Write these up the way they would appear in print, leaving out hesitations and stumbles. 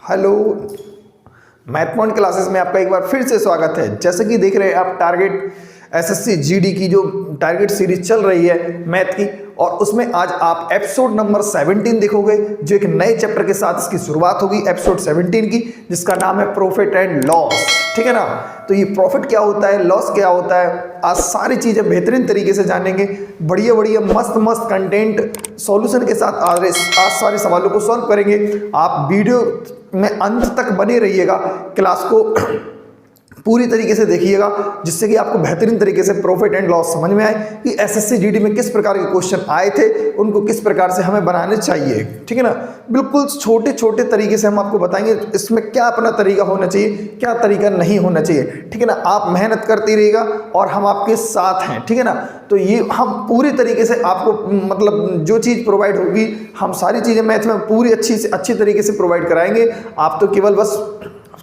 Hello, math point classes में आपका एक बार फिर से स्वागत है। जैसे कि देख रहे हैं आप, टारगेट एसएससी जीडी की जो टारगेट सीरीज चल रही है मैथ की, और उसमें आज आप एपिसोड नंबर 17 देखोगे, जो एक नए चैप्टर के साथ इसकी शुरुआत होगी एपिसोड 17 की, जिसका नाम है प्रॉफिट एंड लॉस। ठीक है ना। तो ये प्रॉफिट क्या होता है, लॉस क्या होता है, आज सारी चीजें बेहतरीन तरीके से जानेंगे। बढ़िया बढ़िया मस्त मस्त कंटेंट सॉल्यूशन के साथ आज सारे सवालों को सॉल्व करेंगे। आप वीडियो में अंत तक बने रहिएगा, क्लास को पूरी तरीके से देखिएगा, जिससे कि आपको बेहतरीन तरीके से प्रॉफिट एंड लॉस समझ में आए कि एसएससी जीडी में किस प्रकार के क्वेश्चन आए थे, उनको किस प्रकार से हमें बनाने चाहिए। ठीक है ना। बिल्कुल छोटे छोटे तरीके से हम आपको बताएंगे इसमें क्या अपना तरीका होना चाहिए, क्या तरीका नहीं होना चाहिए। ठीक है ना। आप मेहनत करते रहिएगा और हम आपके साथ हैं। ठीक है ना। तो ये हम पूरी तरीके से आपको मतलब जो चीज़ प्रोवाइड होगी, हम सारी चीज़ें मैथ में पूरी अच्छी तरीके से प्रोवाइड कराएंगे। आप तो केवल बस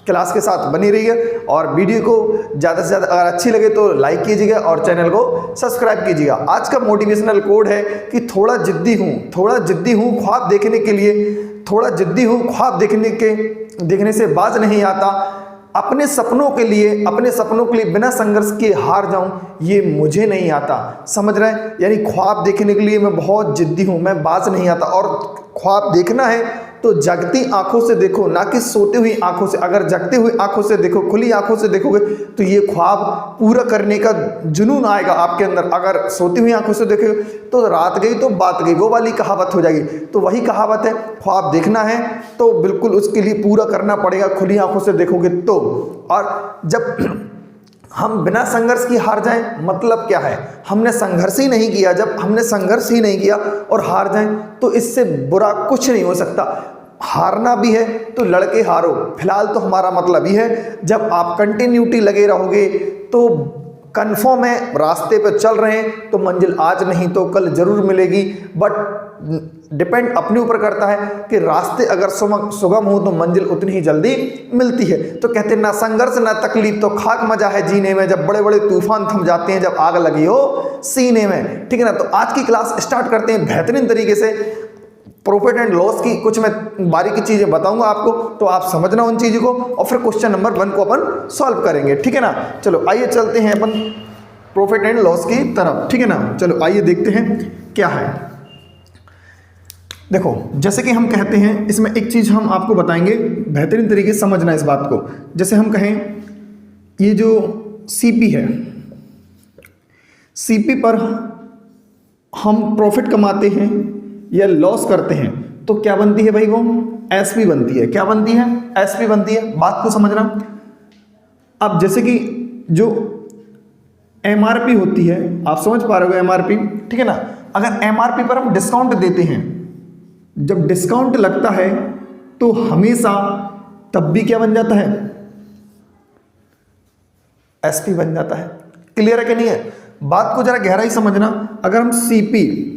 क्लास के साथ बनी रहिए, और वीडियो को ज़्यादा से ज़्यादा अगर अच्छी लगे तो लाइक कीजिएगा और चैनल को सब्सक्राइब कीजिएगा। आज का मोटिवेशनल कोड है कि थोड़ा जिद्दी हूँ ख्वाब देखने के लिए, थोड़ा जिद्दी हूँ ख्वाब देखने से बाज नहीं आता, अपने सपनों के लिए बिना संघर्ष के हार जाऊं, ये मुझे नहीं आता। समझ रहे हैं। यानी ख्वाब देखने के लिए मैं बहुत जिद्दी हूं, मैं बाज नहीं आता। और ख्वाब देखना है तो जगती आंखों से देखो, ना कि सोती हुई आंखों से। अगर जगती हुई आंखों से देखो, खुली आंखों से देखोगे तो ये ख्वाब पूरा करने का जुनून आएगा आपके अंदर। अगर सोती हुई आंखों से देखोगे तो रात गई तो बात गई, वो वाली कहावत हो जाएगी। तो वही कहावत है, ख्वाब देखना है तो बिल्कुल उसके लिए पूरा करना पड़ेगा, खुली आंखों से देखोगे तो। और जब हम बिना संघर्ष की हार जाएं, मतलब क्या है, हमने संघर्ष ही नहीं किया। जब हमने संघर्ष ही नहीं किया और हार जाएं तो इससे बुरा कुछ नहीं हो सकता। हारना भी है तो लड़के हारो, फिलहाल तो हमारा मतलब ये है, जब आप कंटिन्यूटी लगे रहोगे तो कंफर्म है रास्ते पे चल रहे हैं तो मंजिल आज नहीं तो कल जरूर मिलेगी। बट डिपेंड अपने ऊपर करता है कि रास्ते अगर सुगम हो तो मंजिल उतनी ही जल्दी मिलती है। तो कहते हैं ना संघर्ष ना तकलीफ तो खाक मजा है जीने में, जब बड़े बड़े तूफान थम जाते हैं, जब आग लगी हो सीने में। ठीक है ना। तो आज की क्लास स्टार्ट करते हैं बेहतरीन तरीके से। प्रॉफिट एंड लॉस की कुछ मैं बारीकी चीजें बताऊंगा आपको, तो आप समझना उन चीजों को, और फिर क्वेश्चन नंबर 1 को अपन सॉल्व करेंगे। ठीक है ना। चलो आइए चलते हैं अपन प्रॉफिट एंड लॉस की तरफ। ठीक है ना। चलो आइए देखते हैं क्या है। देखो, जैसे कि हम कहते हैं, इसमें एक चीज हम आपको बताएंगे, बेहतरीन तरीके से समझना इस बात को। जैसे हम कहें ये जो सीपी है, सीपी पर हम प्रॉफिट कमाते हैं या लॉस करते हैं तो क्या बनती है भाई, वो एसपी बनती है। क्या बनती है? एसपी बनती है। बात को समझना। अब जैसे कि जो एमआरपी होती है, आप समझ पा रहे हो एमआरपी। ठीक है ना। अगर एमआरपी पर हम डिस्काउंट देते हैं, जब डिस्काउंट लगता है तो हमेशा तब भी क्या बन जाता है, एसपी बन जाता है। क्लियर है कि नहीं है? बात को जरा गहराई समझना। अगर हम सीपी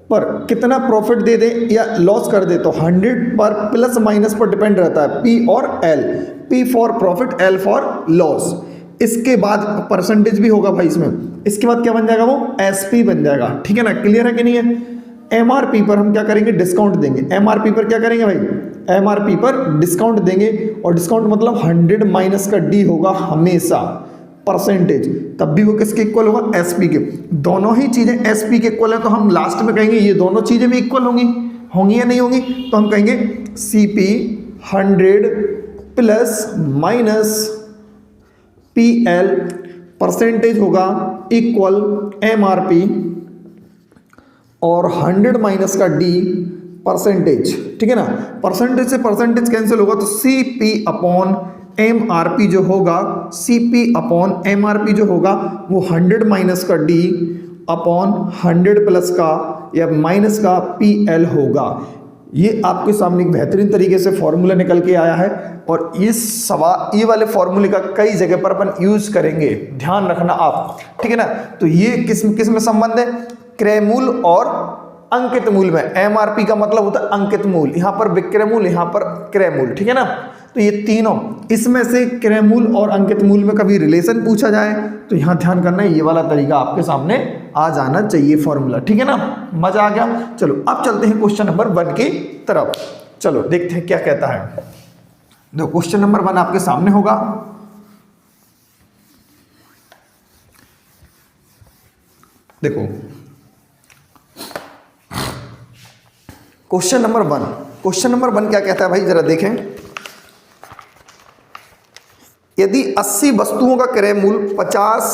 पर कितना प्रॉफिट दे दें या लॉस कर दे तो 100 पर प्लस माइनस पर डिपेंड रहता है, पी और L. P for profit, L for loss. इसके बाद परसेंटेज भी होगा भाई इसमें। इसके बाद क्या बन जाएगा, वो एसपी बन जाएगा। ठीक है ना। क्लियर है कि नहीं है? एमआरपी पर हम क्या करेंगे, डिस्काउंट देंगे। एमआरपी पर क्या करेंगे भाई, एमआरपी पर डिस्काउंट देंगे, और डिस्काउंट मतलब 100 माइनस का डी होगा हमेशा, परसेंटेज। तब भी वो किसके इक्वल होगा, एसपी के। दोनों ही चीजें एसपी के इक्वल है तो हम लास्ट में कहेंगे ये दोनों चीजें भी इक्वल होंगी या नहीं होंगी, तो हम कहेंगे CP 100 plus minus PL percentage होगा इक्वल एमआरपी, और 100 माइनस का डी परसेंटेज। ठीक है ना। परसेंटेज से परसेंटेज कैंसिल होगा तो सीपी अपॉन एमआरपी जो होगा, सीपी अपॉन एमआरपी जो होगा वो 100 माइनस का डी अपॉन 100 प्लस का या माइनस का पीएल होगा। ये आपके सामने एक बेहतरीन तरीके से फॉर्मूला निकल के आया है, और ये वाले फॉर्मूले का कई जगह पर अपन यूज करेंगे, ध्यान रखना आप। ठीक है ना। तो ये किस में संबंध है, क्रय मूल और अंकित मूल में। एमआरपी का मतलब होता है अंकित मूल, यहां पर विक्रय मूल, यहां पर क्रय मूल। ठीक है ना। तो ये तीनों, इसमें से क्रय मूल और अंकित मूल में कभी रिलेशन पूछा जाए तो यहां ध्यान करना है, ये वाला तरीका आपके सामने आ जाना चाहिए फॉर्मूला। ठीक है ना। मजा आ गया। चलो अब चलते हैं क्वेश्चन नंबर 1 की तरफ। चलो देखते हैं क्या कहता है। देखो क्वेश्चन नंबर 1 आपके सामने होगा। देखो क्वेश्चन नंबर 1, क्वेश्चन नंबर 1 क्या कहता है भाई, जरा देखें। यदि 80 वस्तुओं का क्रय मूल्य 50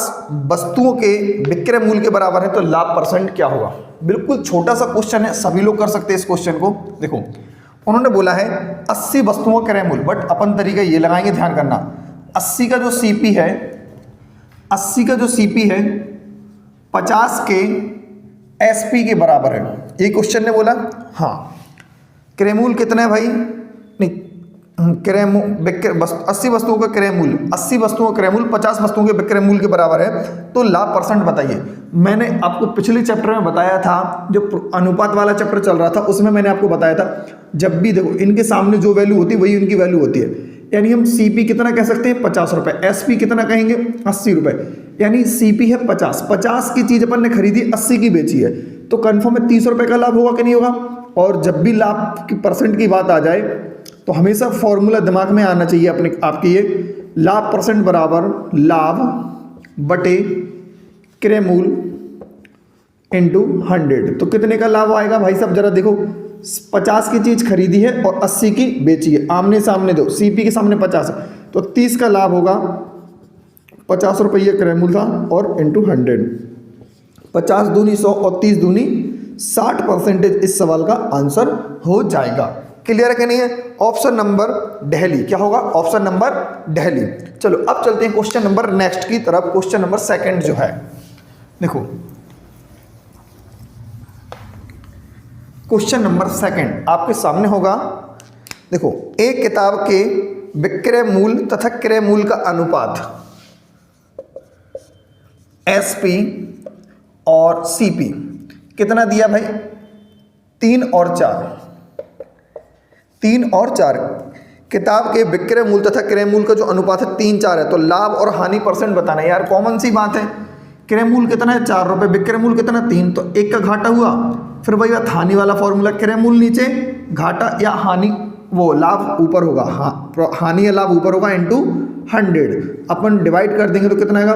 वस्तुओं के विक्रय मूल्य के बराबर है तो लाभ परसेंट क्या होगा। बिल्कुल छोटा सा क्वेश्चन है, सभी लोग कर सकते हैं इस क्वेश्चन को। देखो उन्होंने बोला है 80 वस्तुओं का क्रय मूल्य, बट अपन तरीका ये लगाएंगे, ध्यान करना। 80 का जो सीपी है, 80 का जो सीपी है 50 के एसपी के बराबर है, ये क्वेश्चन ने बोला। हाँ, क्रय मूल्य कितना है भाई, नहीं क्रय 80 वस्तुओं का क्रय मूल्य, 80 वस्तुओं का क्रय मूल्य 50 वस्तुओं के विक्रय मूल्य के बराबर है, तो लाभ परसेंट बताइए। मैंने आपको पिछले चैप्टर में बताया था, जो अनुपात वाला चैप्टर चल रहा था उसमें मैंने आपको बताया था, जब भी देखो इनके सामने जो वैल्यू होती है वही उनकी वैल्यू होती है। यानी हम सीपी कितना कह सकते हैं, 50 रुपये, एसपी कितना कहेंगे, 80 रुपये। यानी सीपी है 50 की चीज़ अपन ने खरीदी 80 की बेची है, तो कन्फर्म है 30 रुपये का लाभ होगा कि नहीं होगा। और जब भी लाभ की परसेंट की बात आ जाए तो हमेशा फॉर्मूला दिमाग में आना चाहिए अपने आपके, ये लाभ परसेंट बराबर लाभ बटे क्रय मूल्य इंटू 100। तो कितने का लाभ आएगा भाई साहब, जरा देखो 50 की चीज़ खरीदी है और 80 की बेची है, आमने सामने दो, सीपी के सामने 50 है तो 30 का लाभ होगा। 50 रुपये क्रय मूल्य था और इंटू 100, 50 दूनी 100 और 30 दूनी 60% इस सवाल का आंसर हो जाएगा। क्लियर है कि नहीं है। ऑप्शन नंबर दिल्ली क्या होगा, ऑप्शन नंबर दिल्ली। चलो अब चलते हैं क्वेश्चन नंबर नेक्स्ट की तरफ। क्वेश्चन नंबर 2 जो है, देखो क्वेश्चन नंबर 2 आपके सामने होगा। देखो एक किताब के विक्रय मूल्य तथा क्रय मूल्य का अनुपात एसपी और सीपी कितना दिया भाई, 3 और 4। 3 और 4 किताब के विक्रय मूल्य तथा क्रय मूल्य का जो अनुपात है 3-4 है, तो लाभ और हानि परसेंट बताना है। यार कॉमन सी बात है, क्रय मूल्य कितना है 4 रुपये, विक्रय मूल्य कितना 3, तो 1 का घाटा हुआ। फिर वही बात हानि वाला फॉर्मूला, क्रय मूल्य नीचे, घाटा या हानि वो लाभ ऊपर होगा, हाँ हानि या लाभ ऊपर होगा इंटू 100। अपन डिवाइड कर देंगे तो कितना आएगा,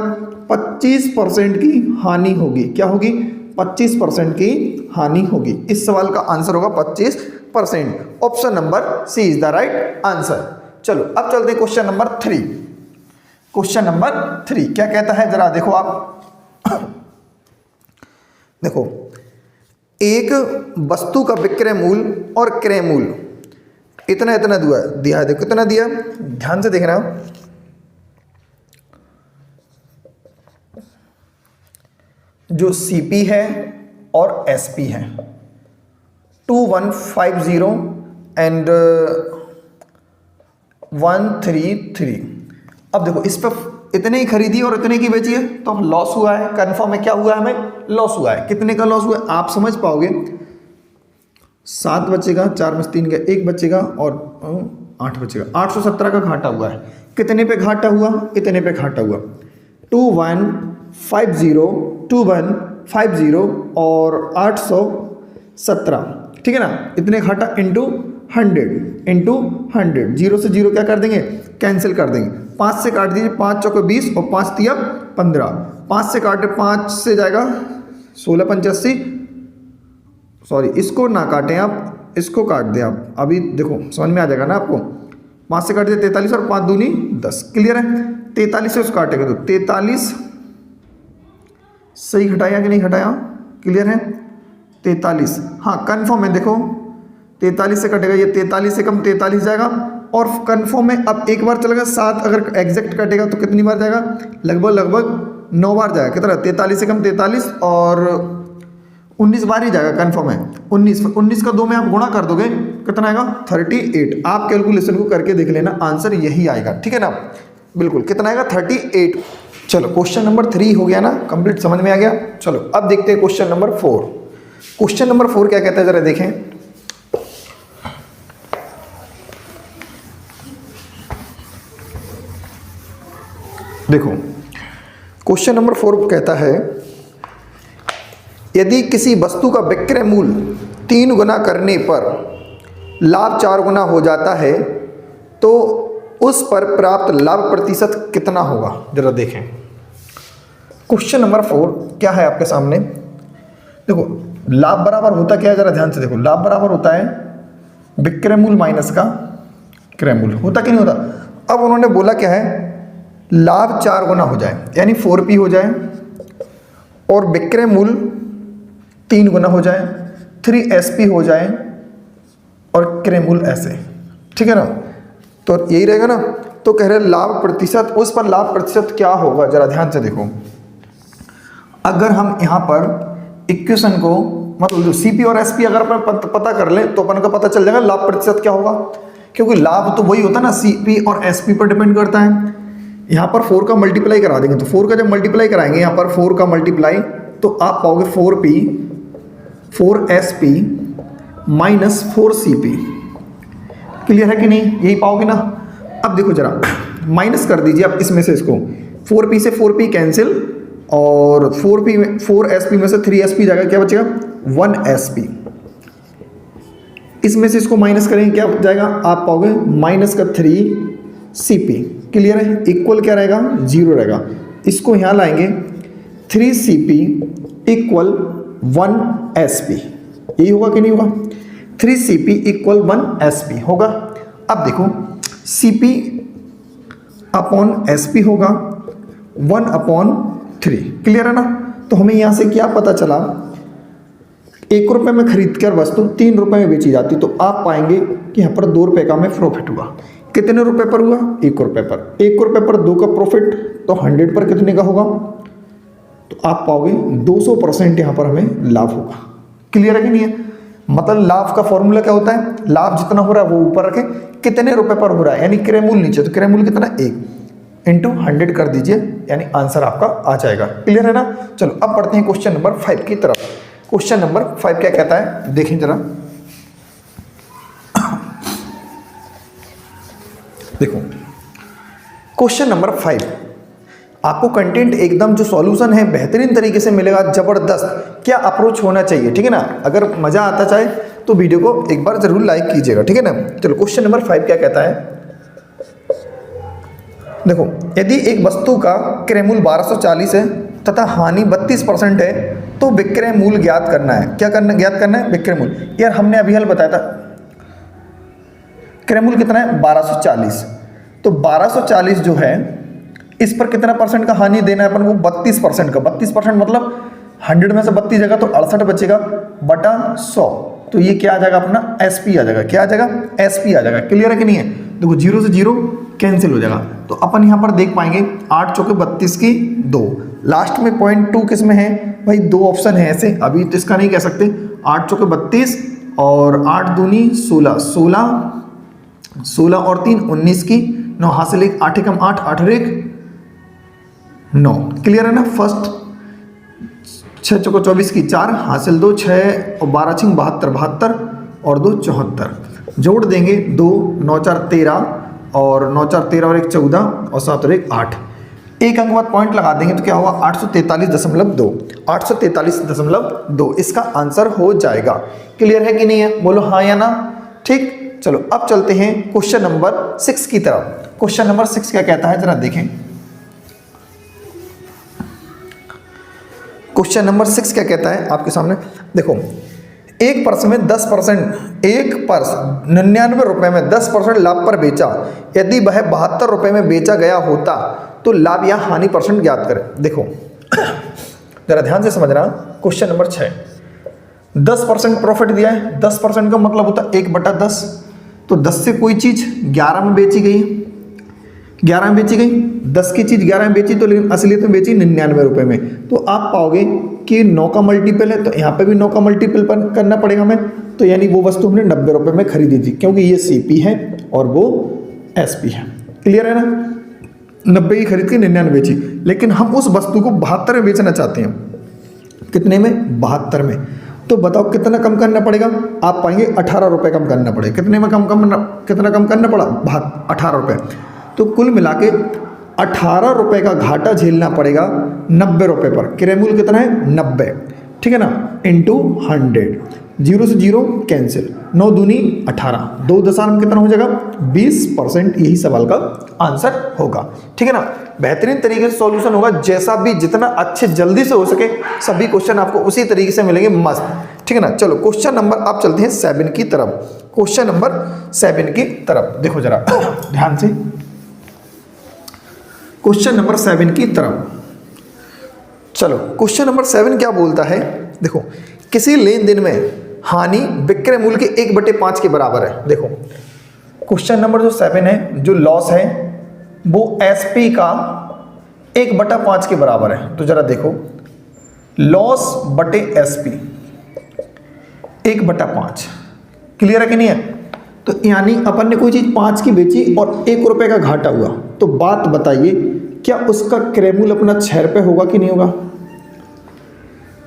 25% की हानि होगी। क्या होगी, 25% की हानि होगी। इस सवाल का आंसर होगा 25%। Option number C is the right answer. चलो अब चलते हैं क्वेश्चन नंबर 3। क्वेश्चन नंबर 3 क्या कहता है, जरा देखो आप। देखो एक वस्तु का विक्रय मूल्य और क्रय मूल्य इतना इतना दिया है, देखो कितना दिया, ध्यान से देखना। जो सीपी है और एसपी है 2150 एंड 133। अब देखो इस पर इतने ही खरीदी और इतने की बेची है, तो लॉस हुआ है, कंफर्म है। क्या हुआ है, हमें लॉस हुआ है। कितने का लॉस हुआ है आप समझ पाओगे, 7 बचेगा, 4 में 3 गया, 1 बचेगा और 8 बचेगा, 817 का घाटा हुआ है। कितने पे घाटा हुआ, इतने पे घाटा हुआ, 2150 और 817, ठीक है ना। इतने घाटा इंटू 100 जीरो से जीरो क्या कर देंगे, कैंसिल कर देंगे। 5 से काट दीजिए, 5 चौके 20 और 5 तिया 15। 5 से काटे, 5 से जाएगा 16 85, सॉरी इसको ना काटें आप, इसको काट दें आप, अभी देखो समझ में आ जाएगा ना आपको। 5 से काट दिए 43 और 5 दूनी 10, क्लियर है। 43 से उसको काटेंगे तो 43 सही घटाया कि नहीं घटाया, क्लियर है। 43 हाँ कन्फर्म है, देखो 43 से कटेगा, ये 43 से कम 43 जाएगा और कन्फर्म है। अब एक बार चलेगा 7, अगर एग्जैक्ट कटेगा तो कितनी बार जाएगा, लगभग 9 बार जाएगा। कितना, 43 से कम 43 और 19 बार ही जाएगा, कन्फर्म है। 19 का 2 में आप गुणा कर दोगे कितना आएगा, 38। आप कैलकुलेशन को करके देख लेना, आंसर यही आएगा, ठीक है ना, बिल्कुल। कितना आएगा, 38। चलो क्वेश्चन नंबर 3 हो गया ना कंप्लीट, समझ में आ गया। चलो अब देखते हैं क्वेश्चन नंबर 4। क्वेश्चन नंबर 4 क्या कहता है, जरा देखें। देखो क्वेश्चन नंबर 4 कहता है, यदि किसी वस्तु का विक्रय मूल्य 3 गुना करने पर लाभ 4 गुना हो जाता है तो उस पर प्राप्त लाभ प्रतिशत कितना होगा, जरा देखें। क्वेश्चन नंबर 4 क्या है आपके सामने। देखो लाभ बराबर होता क्या है, जरा ध्यान से देखो। लाभ बराबर होता है विक्रय मूल्य माइनस का क्रय मूल्य, होता कि नहीं होता। अब उन्होंने बोला क्या है, लाभ 4 गुना हो जाए यानी 4p हो जाए, और विक्रय मूल्य 3 गुना हो जाए, 3sp हो जाए, और क्रय मूल्य ऐसे, ठीक है ना। तो यही रहेगा ना। तो कह रहे लाभ प्रतिशत, उस पर लाभ प्रतिशत क्या होगा, जरा ध्यान से देखो। अगर हम यहाँ पर इक्वेशन को मतलब जो सीपी और एसपी अगर अपन पता कर लें तो अपन को पता चल जाएगा लाभ प्रतिशत क्या होगा, क्योंकि लाभ तो वही होता है ना, सीपी और एसपी पर डिपेंड करता है। यहाँ पर 4 का मल्टीप्लाई करा देंगे, तो 4 का जब मल्टीप्लाई कराएंगे यहाँ पर 4 का मल्टीप्लाई, तो आप पाओगे 4p 4sp minus 4cp। Clear है कि नहीं, यही पाओगे ना। अब देखो जरा माइनस कर दीजिए आप इसमें से इसको, 4p से 4p कैंसिल, और 4sp में से 3sp जाएगा, क्या बचेगा 1sp। इसमें से इसको माइनस करेंगे क्या जाएगा, आप पाओगे माइनस का 3cp। क्लियर है, इक्वल क्या रहेगा 0 रहेगा। इसको यहाँ लाएंगे 3cp इक्वल 1sp, यही होगा कि नहीं होगा, 3cp इक्वल 1sp होगा। अब देखो cp अपॉन sp होगा 1/3। क्लियर है ना। तो हमें यहाँ से क्या पता चला, 1 रुपये में खरीद कर वस्तु 3 रुपये में बेची जाती, तो आप पाएंगे कि यहाँ पर 2 रुपये का हमें प्रॉफिट हुआ। कितने रुपए पर हुआ, 1 रुपये पर। 1 रुपये पर 2 का प्रॉफिट, तो 100 पर कितने का होगा, तो आप पाओगे 200% यहाँ पर हमें लाभ होगा। क्लियर है कि नहीं है। मतलब लाभ का फॉर्मूला क्या होता है, लाभ जितना हो रहा है वो ऊपर रखें, कितने रुपए पर हो रहा है यानी क्रय मूल्य नीचे, तो क्रय मूल्य कितना 1 इंटू 100 कर दीजिए, यानी आंसर आपका आ जाएगा। क्लियर है ना। चलो अब पढ़ते हैं क्वेश्चन नंबर 5 की तरफ। क्वेश्चन नंबर 5 क्या कहता है, देखें जरा। देखो क्वेश्चन नंबर 5, आपको कंटेंट एकदम जो सॉल्यूशन है बेहतरीन तरीके से मिलेगा, जबरदस्त। क्या अप्रोच होना चाहिए, ठीक है ना। अगर मजा आता चाहे तो वीडियो को एक बार जरूर लाइक कीजिएगा, ठीक है ना। चलो क्वेश्चन नंबर 5 क्या कहता है, देखो यदि एक वस्तु का क्रय मूल्य 1240 है तथा हानि 32% है, तो विक्रय मूल्य ज्ञात करना है। क्या करना, ज्ञात करना है विक्रय मूल्य। यार हमने अभी हल बताया था, क्रय मूल्य कितना है 1240, तो 1240 जो है इस पर कितना परसेंट का हानि देना है अपन को, 32% का। 32% मतलब 100 में से 32 जाएगा तो 68 बचेगा बटा 100, तो ये क्या आ जाएगा अपना एसपी आ जाएगा। क्या आ जाएगा, एसपी आ जाएगा। क्लियर है कि नहीं है। देखो 0 से 0 कैंसिल हो जाएगा, तो अपन यहाँ पर देख पाएंगे 8 चौके 32 की 2, लास्ट में 0.2 किस में है भाई, 2 ऑप्शन है ऐसे, अभी तो इसका नहीं कह सकते। 8 चौके 32 और 8 दूनी 16, 16 और 3 19 की 9 हासिल 1, 8 एकम 8, 8 रेख 9। क्लियर है ना। फर्स्ट 6 चौको 24 की 4 हासिल 2, 6 और 12 छिंग 72, 72 और 2 74, जोड़ देंगे 2, 9 4 13 और 9 4 13 और 1 14 और 7 और 1 8। एक अंक बाद पॉइंट लगा देंगे तो क्या हुआ 843.2, 843.2 इसका आंसर हो जाएगा। क्लियर है कि नहीं है, बोलो हाँ या ना। ठीक, चलो अब चलते हैं क्वेश्चन नंबर 6 की तरफ। क्वेश्चन नंबर 6 क्या कहता है, जरा देखें। क्वेश्चन नंबर 6 क्या कहता है आपके सामने, देखो एक पर्स में 10%, एक पर्स 99 रुपए में 10% लाभ पर बेचा, यदि वह 72 रुपए में बेचा गया होता तो लाभ या हानि परसेंट ज्ञात करें। देखो जरा ध्यान से समझना, क्वेश्चन नंबर 6, 10% प्रॉफिट दिया है। 10% का मतलब होता है 1/10, तो 10 से कोई चीज 11 में बेची गई, 11 में बेची गई, 10 की चीज 11 में बेची तो, लेकिन असलियत में बेची 99 रुपए में, तो आप पाओगे कि 9 का मल्टीपल है, तो यहाँ पे भी 9 का मल्टीपल करना पड़ेगा हमें, तो यानी वो वस्तु हमने 90 रुपए में खरीदी थी, क्योंकि ये सीपी है और वो एसपी है। क्लियर है ना। 90 की खरीद के 99 बेची, लेकिन हम उस वस्तु को 72 में बेचना चाहते हैं। कितने में, 72 में। तो बताओ कितना कम करना पड़ेगा, आप पाएंगे 18 रुपये कम करना पड़ेगा। कितने में कितना कम करना पड़ा, 18 रुपये। तो कुल मिला के 18 रुपये का घाटा झेलना पड़ेगा 90 रुपये पर। क्रय मूल्य कितना है 90, ठीक है ना, इंटू 100। 0 से 0 कैंसिल, 9 दूनी 18, 2 दशमलव कितना हो जाएगा 20%। यही सवाल का आंसर होगा। ठीक है ना, बेहतरीन तरीके से सॉल्यूशन होगा, जैसा भी जितना अच्छे जल्दी से हो सके सभी क्वेश्चन आपको उसी तरीके से मिलेंगे मस्त। ठीक है ना, चलो क्वेश्चन नंबर आप चलते हैं 7 की तरफ। क्वेश्चन नंबर 7 की तरफ देखो जरा ध्यान से, क्वेश्चन नंबर 7 की तरफ। चलो क्वेश्चन नंबर 7 क्या बोलता है, देखो किसी लेन देन में हानि विक्रय मूल्य के 1/5 के बराबर है। देखो क्वेश्चन नंबर जो 7 है, जो लॉस है वो एसपी का 1/5 के बराबर है। तो जरा देखो लॉस बटे एसपी 1/5, क्लियर है कि नहीं है। तो यानी अपन ने कोई चीज 5 की बेची और 1 रुपए का घाटा हुआ, तो बात बताइए क्या उसका क्रय मूल्य अपना 6 रुपए होगा कि नहीं होगा।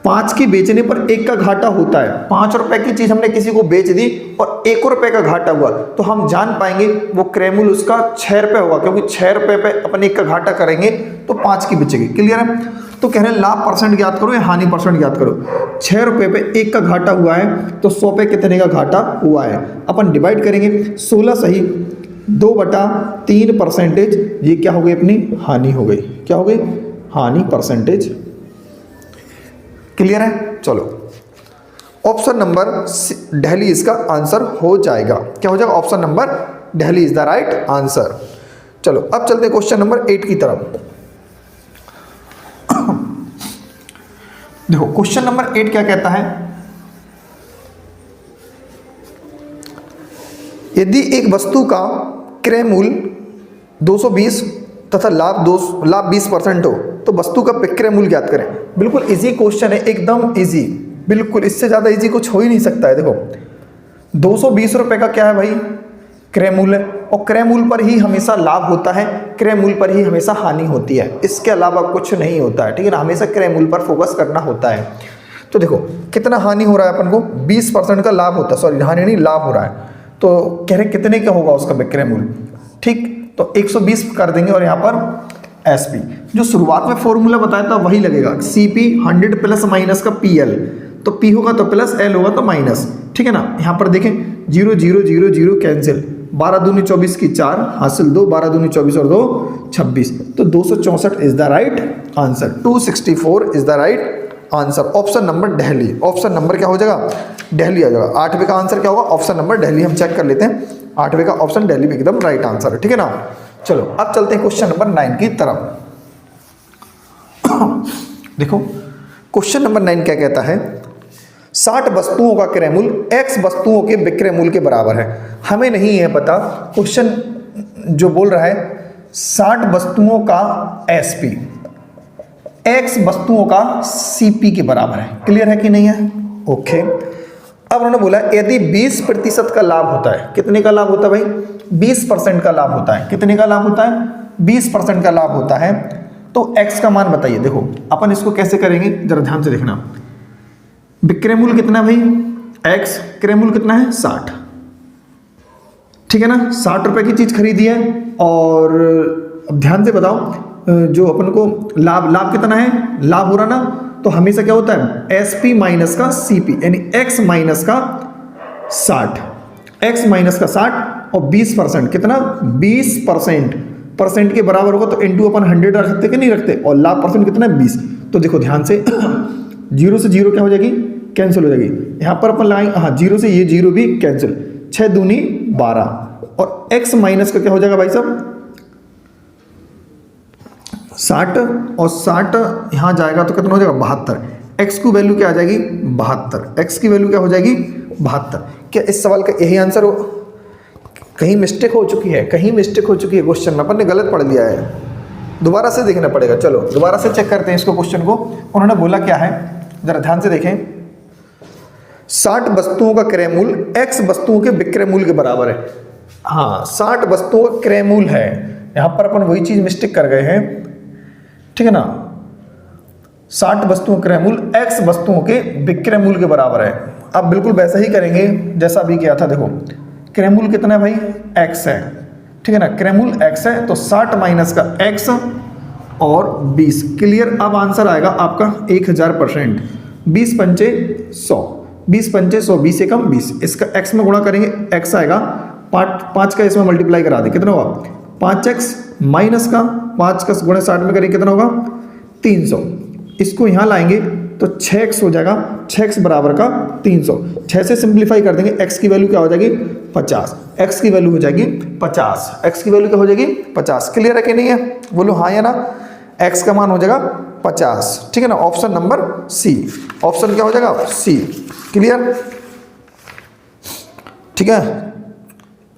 5 की बेचने पर 1 का घाटा होता है, 5 रुपए की चीज हमने किसी को बेच दी और 1 रुपए का घाटा हुआ, तो हम जान पाएंगे वो क्रय मूल्य उसका 6 रुपए होगा, क्योंकि 6 रुपए पे अपन 1 का घाटा करेंगे तो 5 की बेचेगी। क्लियर है। तो कह रहे हैं लाभ परसेंट ज्ञात करो या हानि परसेंट ज्ञात करो। 6 रुपए पे 1 का घाटा हुआ है तो 100 पे कितने का घाटा हुआ है, अपन डिवाइड करेंगे 16 सही 2/3%, ये क्या हो गई अपनी हानि हो गई। क्या हो गई, हानि परसेंटेज। क्लियर है। चलो ऑप्शन नंबर दिल्ली इसका आंसर हो जाएगा। क्या हो जाएगा, option number Delhi is the right answer. चलो अब चलते हैं क्वेश्चन नंबर 8 की तरफ। देखो क्वेश्चन नंबर 8 क्या कहता है, यदि एक वस्तु का क्रय मूल्य 220 तथा लाभ 20% हो तो वस्तु का विक्रय मूल्य ज्ञात करें। बिल्कुल इजी क्वेश्चन है, एकदम इजी, बिल्कुल इससे ज्यादा इजी कुछ हो ही नहीं सकता है। देखो 220 रुपए का क्या है भाई, क्रय मूल्य, और क्रय मूल्य पर ही हमेशा लाभ होता है, क्रय मूल्य पर ही हमेशा हानि होती है, इसके अलावा कुछ नहीं होता है। ठीक है ना, हमेशा क्रय मूल्य पर फोकस करना होता है। तो देखो कितना हानि हो रहा है अपन को, 20% का लाभ होता है, सॉरी हानि नहीं लाभ हो रहा है। तो कह रहे कितने का होगा उसका विक्रय मूल्य। ठीक, तो 120 कर देंगे और यहाँ पर एसपी जो शुरुआत में फॉर्मूला बताया था वही लगेगा, सीपी 100 प्लस माइनस का पीएल, तो पी होगा तो प्लस, एल होगा तो माइनस। ठीक है ना, यहाँ पर देखें 0 0 0 0 कैंसिल, 12 दूनी 24 की 4 हासिल 2, 12 दूनी 24 और 2 26, तो 264 is the right answer. 264 is the right answer. Option number Delhi, option number क्या हो जाएगा, दिल्ली आ जाएगा। 8वें का आंसर क्या होगा, ऑप्शन नंबर दिल्ली। हम चेक कर लेते हैं, 8वें का ऑप्शन दिल्ली में एकदम राइट आंसर है। ठीक है ना, चलो अब चलते हैं क्वेश्चन नंबर 9 की तरफ। देखो क्वेश्चन नंबर 9 क्या कहता है, 60 वस्तुओं का क्रय मूल्य x वस्तुओं के विक्रय मूल्य के बराबर है। हमें नहीं है पता, क्वेश्चन जो बोल रहा है 60 वस्तुओं का एसपी x वस्तुओं का सीपी के बराबर है। क्लियर है कि नहीं है, ओके। अब उन्होंने बोला यदि 20% का लाभ होता है, कितने का लाभ होता है भाई, 20% का लाभ होता है। कितने का लाभ होता है, 20% का लाभ होता है, तो x का मान बताइए। देखो अपन इसको कैसे करेंगे जरा ध्यान से देखना। विक्रय मूल्य कितना है भाई, x, क्रय मूल्य कितना है 60, ठीक है ना, 60 रुपए की चीज खरीदी है। और अब ध्यान से बताओ जो अपन को लाभ कितना है, लाभ हो रहा ना, तो हमेशा क्या होता है एसपी माइनस का सीपी, यानी x माइनस का 60, x माइनस का 60 और 20% कितना 20% के बराबर होगा, तो इंटू अपन 100 रख सकते कि नहीं रखते, और लाभ परसेंट कितना है 20। तो देखो ध्यान से 0 से 0 क्या हो जाएगी, कैंसिल हो जाएगी। यहाँ पर अपन लगाएंगे, हाँ 0 से ये 0 भी कैंसिल, 6 दूनी 12, और x माइनस का क्या हो जाएगा भाई साहब 60, और 60 यहाँ जाएगा तो कितना हो जाएगा 72। x की वैल्यू क्या आ जाएगी 72, x की वैल्यू क्या हो जाएगी 72। क्या इस सवाल का यही आंसर हो, कहीं मिस्टेक हो चुकी है, कहीं मिस्टेक हो चुकी है क्वेश्चन में, अपन ने गलत पढ़ लिया है, दोबारा से देखना पड़ेगा। चलो दोबारा से चेक करते हैं इसको क्वेश्चन को। उन्होंने बोला क्या है, जरा ध्यान से देखें, 60 वस्तुओं का क्रय मूल्य x वस्तुओं के विक्रय मूल्य के बराबर है। हाँ 60 वस्तुओं का क्रय मूल्य है, यहाँ पर अपन वही चीज मिस्टेक कर गए हैं, ठीक है ना। 60 वस्तुओं क्रय मूल्य x वस्तुओं के विक्रय मूल्य के बराबर है। अब बिल्कुल वैसा ही करेंगे जैसा अभी किया था। देखो क्रय मूल्य कितना है भाई x है, ठीक है ना, क्रय मूल्य x है, तो 60 माइनस का x और 20। क्लियर। अब आंसर आएगा आपका 1000%, 20 पंचे 100, 20 पंचे 100, 20 एकम 20, इसका x में गुणा करेंगे x आएगा 5 का इसमें मल्टीप्लाई करा दे कितना होगा 5x माइनस का 5 का गुणा 60 में करेंगे कितना होगा 300, इसको यहाँ लाएंगे तो 6x हो जाएगा, 6x बराबर का 300, 6 से सिंप्लीफाई कर देंगे x की वैल्यू क्या हो जाएगी 50, x की वैल्यू हो जाएगी 50, x की वैल्यू क्या हो जाएगी 50। क्लियर है कि नहीं है, बोलो हाँ या ना। x का मान हो जाएगा 50, ठीक है ना। ऑप्शन नंबर सी, ऑप्शन क्या हो जाएगा सी। क्लियर, ठीक है,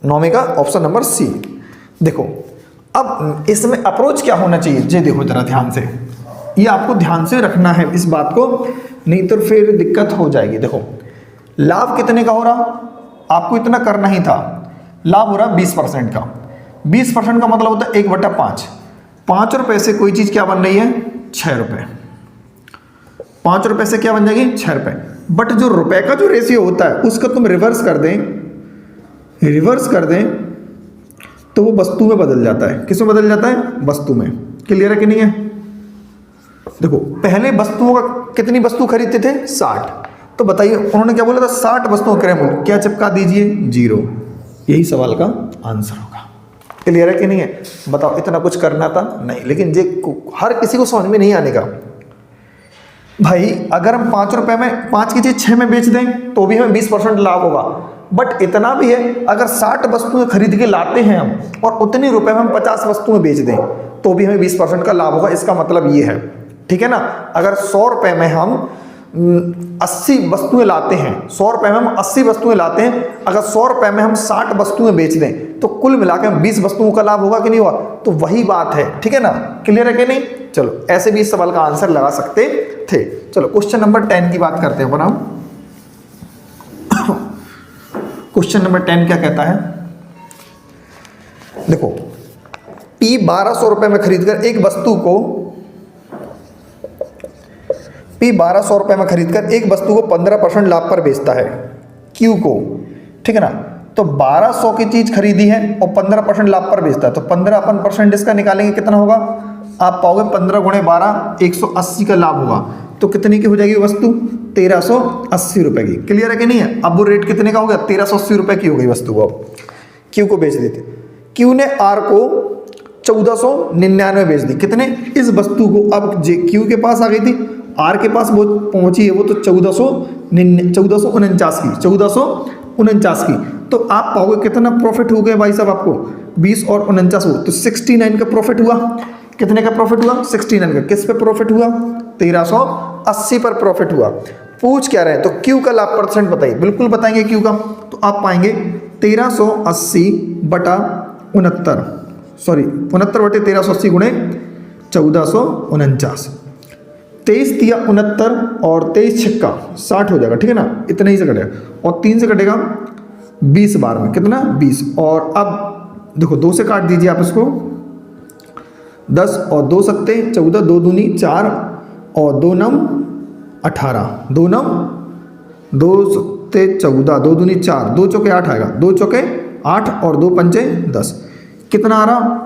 9वीं का ऑप्शन नंबर सी। देखो अब इसमें अप्रोच क्या होना चाहिए, ये देखो जरा ध्यान से, ये आपको ध्यान से रखना है इस बात को, नहीं तो फिर दिक्कत हो जाएगी। देखो लाभ कितने का हो रहा, आपको इतना करना ही था, लाभ हो रहा 20% का। 20% का मतलब होता है 1/5, 5 रुपए से कोई चीज क्या बन रही है 6 रुपए, 5 रुपए से क्या बन जाएगी 6 रुपए। बट जो रुपए का जो रेशियो होता है उसका तुम रिवर्स कर दें, रिवर्स कर दें तो वो वस्तु में बदल जाता है। किस में बदल जाता है, वस्तु में। क्लियर है कि नहीं है। देखो पहले वस्तुओं का कितनी वस्तु खरीदते थे 60, तो बताइए उन्होंने क्या बोला था 60 वस्तुओं क्रय मूल्य क्या चिपका दीजिए 0, यही सवाल का आंसर होगा। क्लियर है कि नहीं है, बताओ इतना कुछ करना था नहीं, लेकिन ये हर किसी को समझ में नहीं आने का भाई। अगर हम 5 रुपए में 5 की चीज 6 में बेच दें तो भी हमें 20% लाभ होगा, बट इतना भी है अगर 60 वस्तुएं खरीद के लाते हैं हम और उतनी रुपए में हम 50 वस्तुएं बेच दें तो भी हमें 20% का लाभ होगा। इसका मतलब ये है, ठीक है ना। अगर 100 रुपए में हम 80 वस्तुएं लाते हैं, 100 रुपए में हम 80 वस्तुएं लाते हैं, अगर 100 रुपए में हम 60 वस्तुएं बेच दें तो कुल मिलाकर 20 वस्तुओं का लाभ होगा कि नहीं होगा। तो वही बात है, ठीक है ना। क्लियर है कि नहीं। चलो ऐसे भी इस सवाल का आंसर लगा सकते थे। चलो क्वेश्चन नंबर 10 की बात करते हैं अपन। क्वेश्चन नंबर 10 क्या कहता है, देखो P 1200 रुपए में खरीदकर एक वस्तु को P 1200 रुपए में खरीदकर एक वस्तु को 15% लाभ पर बेचता है Q को, ठीक है ना। तो 1200 की चीज खरीदी है और 15% लाभ पर बेचता है, तो 15% इसका निकालेंगे कितना होगा, आप पाओगे 15 गुणे 12 180 का लाभ होगा। तो कितने की हो जाएगी वस्तु 1380 रुपए की। क्लियर है कि नहीं है। अब वो रेट कितने का हो गया 1380 रुपए की हो गई वस्तु को, क्यू को बेच देते। क्यू ने आर को 1499 बेच दी, कितने, इस वस्तु को। अब जे क्यू के पास आ गई थी, आर के पास वो पहुंची है, वो तो 1449 की। तो आप पाओगे कितना प्रॉफिट हो गया भाई साहब आपको 20 और 49 हो, तो 69 का प्रॉफिट हुआ। कितने का प्रॉफिट हुआ 69 का। किस पे प्रॉफिट हुआ 1380 पर प्रॉफिट हुआ। पूछ क्या रहे हैं, तो क्यू का लाभ परसेंट बताइए। बिल्कुल बताएंगे क्यू का, तो आप पाएंगे 1380/69, सॉरी 69/1380 गुणे 1449। 23 तिया 69 और 23 छक्का 60 हो जाएगा, ठीक है ना। इतना ही से कटेगा और 3 से कटेगा 20 बार में कितना 20। और अब देखो 2 से काट दीजिए आप इसको, 10 और 2 सत्ते 14, 2 दूनी 4 और 2 नम 18, 2 नम 2 सत्ते 14, 2 दूनी 4, 2 चौके 8 आएगा, 2 चौके 8 और 2 पंचे 10। कितना आ रहा,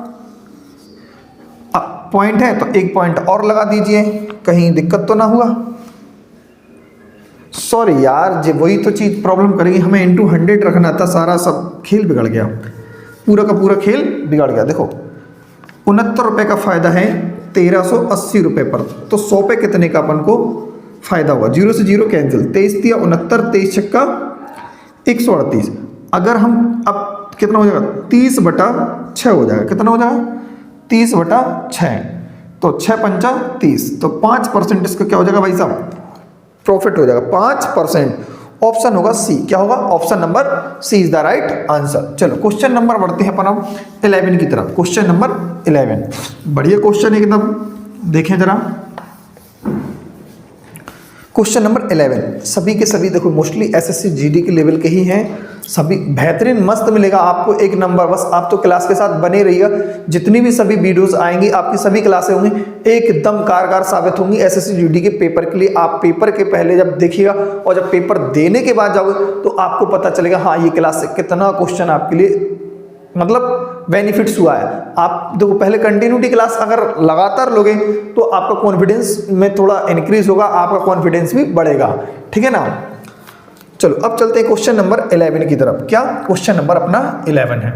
पॉइंट है तो 1 पॉइंट और लगा दीजिए, कहीं दिक्कत तो ना हुआ। सॉरी यार, जे वही तो चीज प्रॉब्लम करेगी, हमें इंटू 100 रखना था, सारा सब खेल बिगड़ गया, पूरा का पूरा खेल बिगड़ गया। देखो 69 रुपए का फायदा है 1380 रुपए पर, तो 100 पे कितने का अपन को फायदा हुआ, 0 से 0 कैंसिल, 23 तिया 69, 23 छक्का 138। अगर हम अब कितना हो जाएगा 30/6 हो जाएगा, कितना हो जाएगा 30/6, तो 6 पंचा 30, तो 5% इसका क्या हो जाएगा भाई साहब प्रॉफिट हो जाएगा 5%। ऑप्शन होगा सी, क्या होगा option number C is the right answer. चलो क्वेश्चन नंबर बढ़ते हैं अपन अब 11 की तरफ। क्वेश्चन नंबर 11 बढ़िया क्वेश्चन है एकदम, देखें जरा। क्वेश्चन नंबर 11 सभी के सभी देखो मोस्टली एसएससी जीडी के लेवल के ही हैं, सभी बेहतरीन मस्त मिलेगा आपको 1 नंबर। बस आप तो क्लास के साथ बने रहिएगा, जितनी भी सभी वीडियोस आएंगी आपकी सभी क्लासें होंगी एकदम कारगर साबित होंगी एसएससी जीडी के पेपर के लिए। आप पेपर के पहले जब देखिएगा और जब पेपर देने के बाद जाओगे तो आपको पता चलेगा हाँ ये क्लास से कितना क्वेश्चन आपके लिए मतलब बेनिफिट्स हुआ है। आप देखो पहले कंटिन्यूटी क्लास अगर लगातार लोगे तो आपका कॉन्फिडेंस में थोड़ा इंक्रीज होगा, आपका कॉन्फिडेंस भी बढ़ेगा, ठीक है ना। चलो अब चलते हैं क्वेश्चन नंबर 11 की तरफ। क्या क्वेश्चन नंबर अपना 11 है,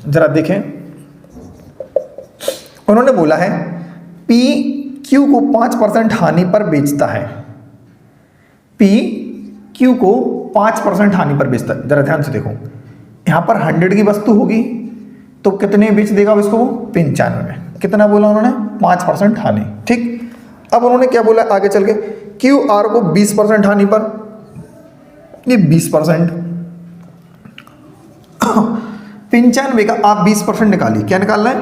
जरा देखें। उन्होंने बोला है पी क्यू को 5% हानि पर बेचता है। पी क्यू को 5% हानि पर बेचता है। जरा ध्यान से देखो, यहां पर 100 की वस्तु होगी तो कितने बेच देगा इसको? 95 में। कितना बोला उन्होंने? 5% हानि। ठीक, अब उन्होंने क्या बोला आगे चल के? क्यू आर को 20% हानि पर, ये 20%। 95 का आप 20% निकालिए। क्या निकालना है?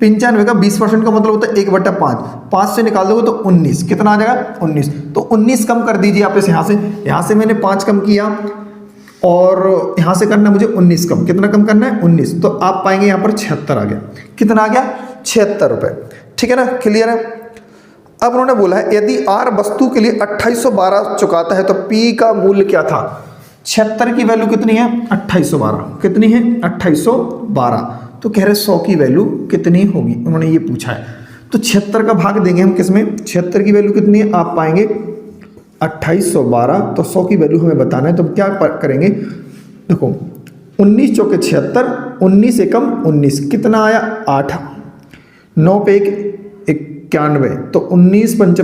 95 का 20% का मतलब होता है 1/5। 5 से निकाल दोगे तो 19। कितना आ जाएगा? 19। तो 19 कम कर दीजिए आप इस यहाँ से मैंने 5 कम किया और यहाँ से करना है मुझे 19 कम। कितना कम करना है? 19। तो आप पाएंगे यहाँ पर 76 आ गया। कितना आ गया? 76 रुपये। ठीक है ना, क्लियर है। अब उन्होंने बोला है यदि आर वस्तु के लिए 2812 चुकाता है तो पी का मूल्य क्या था? 76 की वैल्यू कितनी है? 2812। कितनी है? 2812। तो कह रहे 100 की वैल्यू कितनी होगी, उन्होंने ये पूछा है। तो 76 का भाग देंगे हम किसमें? 76 की वैल्यू कितनी है? आप पाएंगे 2812। तो 100 की वैल्यू हमें बताना है, तो क्या करेंगे? देखो 19 चौके 76, 19 एकम 19, कितना आया? 8। 9 पे 91, तो 19 पंचे,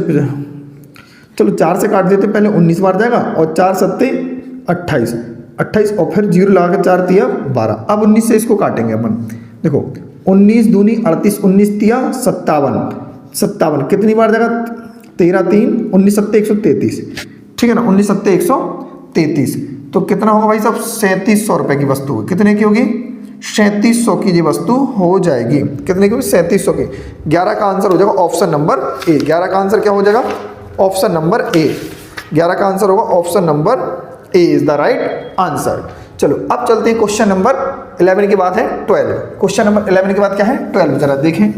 चलो 4 से काट देते, पहले 19 बार जाएगा और 4 सत्ते 28, 28 और फिर 0 लगा के 4 तिया 12। अब 19 से इसको काटेंगे अपन। देखो 19 दूनी 38, 19 तिया 57, कितनी बार जाएगा? 13 3, 19 सत्ते 133। ठीक है ना, 19 सत्ते 133। तो कितना होगा भाई साहब? 3700 रुपये की वस्तु होगी। कितने की होगी? 3700 की ये वस्तु हो जाएगी। कितने की? 3700 की। 11 का आंसर हो जाएगा ऑप्शन नंबर ए। 11 का आंसर क्या हो जाएगा? ऑप्शन नंबर ए। 11 का आंसर होगा option number A is the right answer. चलो अब चलते हैं क्वेश्चन नंबर 11 के बाद है 12। क्वेश्चन नंबर 11 के बाद क्या है? 12। जरा देखें,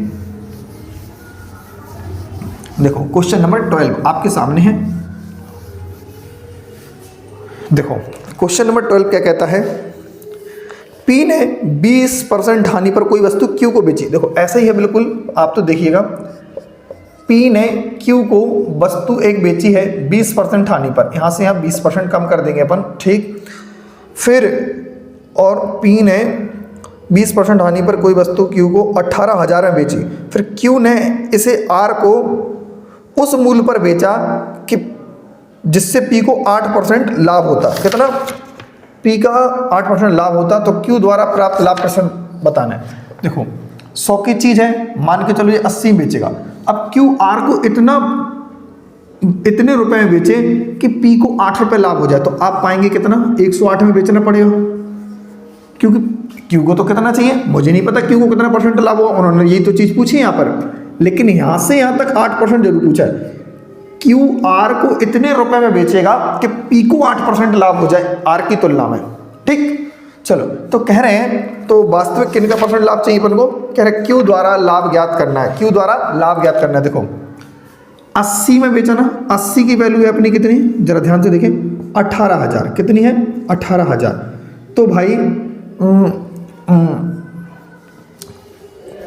देखो क्वेश्चन नंबर 12 आपके सामने है। देखो क्वेश्चन नंबर 12 क्या कहता है? पी ने 20% हानि पर कोई वस्तु क्यू को बेची। देखो ऐसा ही है बिल्कुल, आप तो देखिएगा। पी ने क्यू को वस्तु एक बेची है 20% हानि पर। यहाँ से यहाँ 20% कम कर देंगे अपन। ठीक, फिर और पी ने 20% हानि पर कोई वस्तु क्यू को 18,000 में बेची। फिर क्यू ने इसे आर को उस मूल्य पर बेचा कि जिससे पी को 8% लाभ होता। कितना? पी का 8% लाभ होता। तो क्यू द्वारा प्राप्त लाभ % बताना है। देखो 100 की चीज़ है, मान के चलो ये 80 बेचेगा। अब क्यू आर को इतने रुपए में बेचे कि पी को 8 रुपये लाभ हो जाए। तो आप पाएंगे कितना? 108 में बेचना पड़ेगा, क्योंकि क्यू को तो कितना चाहिए, मुझे नहीं पता क्यू को कितना % लाभ होगा। उन्होंने यही तो चीज़ पूछी है यहाँ पर, लेकिन यहाँ से यहाँ तक 8% जरूर पूछा है। क्यू आर को इतने रुपए में बेचेगा कि पी को 8% लाभ हो जाए आर की तुलना में। ठीक, चलो तो कह रहे हैं तो वास्तविक किनका % लाभ चाहिए अपन को? कह रहे हैं क्यू द्वारा लाभ ज्ञात करना है। क्यू द्वारा लाभ ज्ञात करना है। देखो 80 में बेचा ना, 80 की वैल्यू है अपनी कितनी? जरा ध्यान से देखें, 18,000। कितनी है? 18,000। तो भाई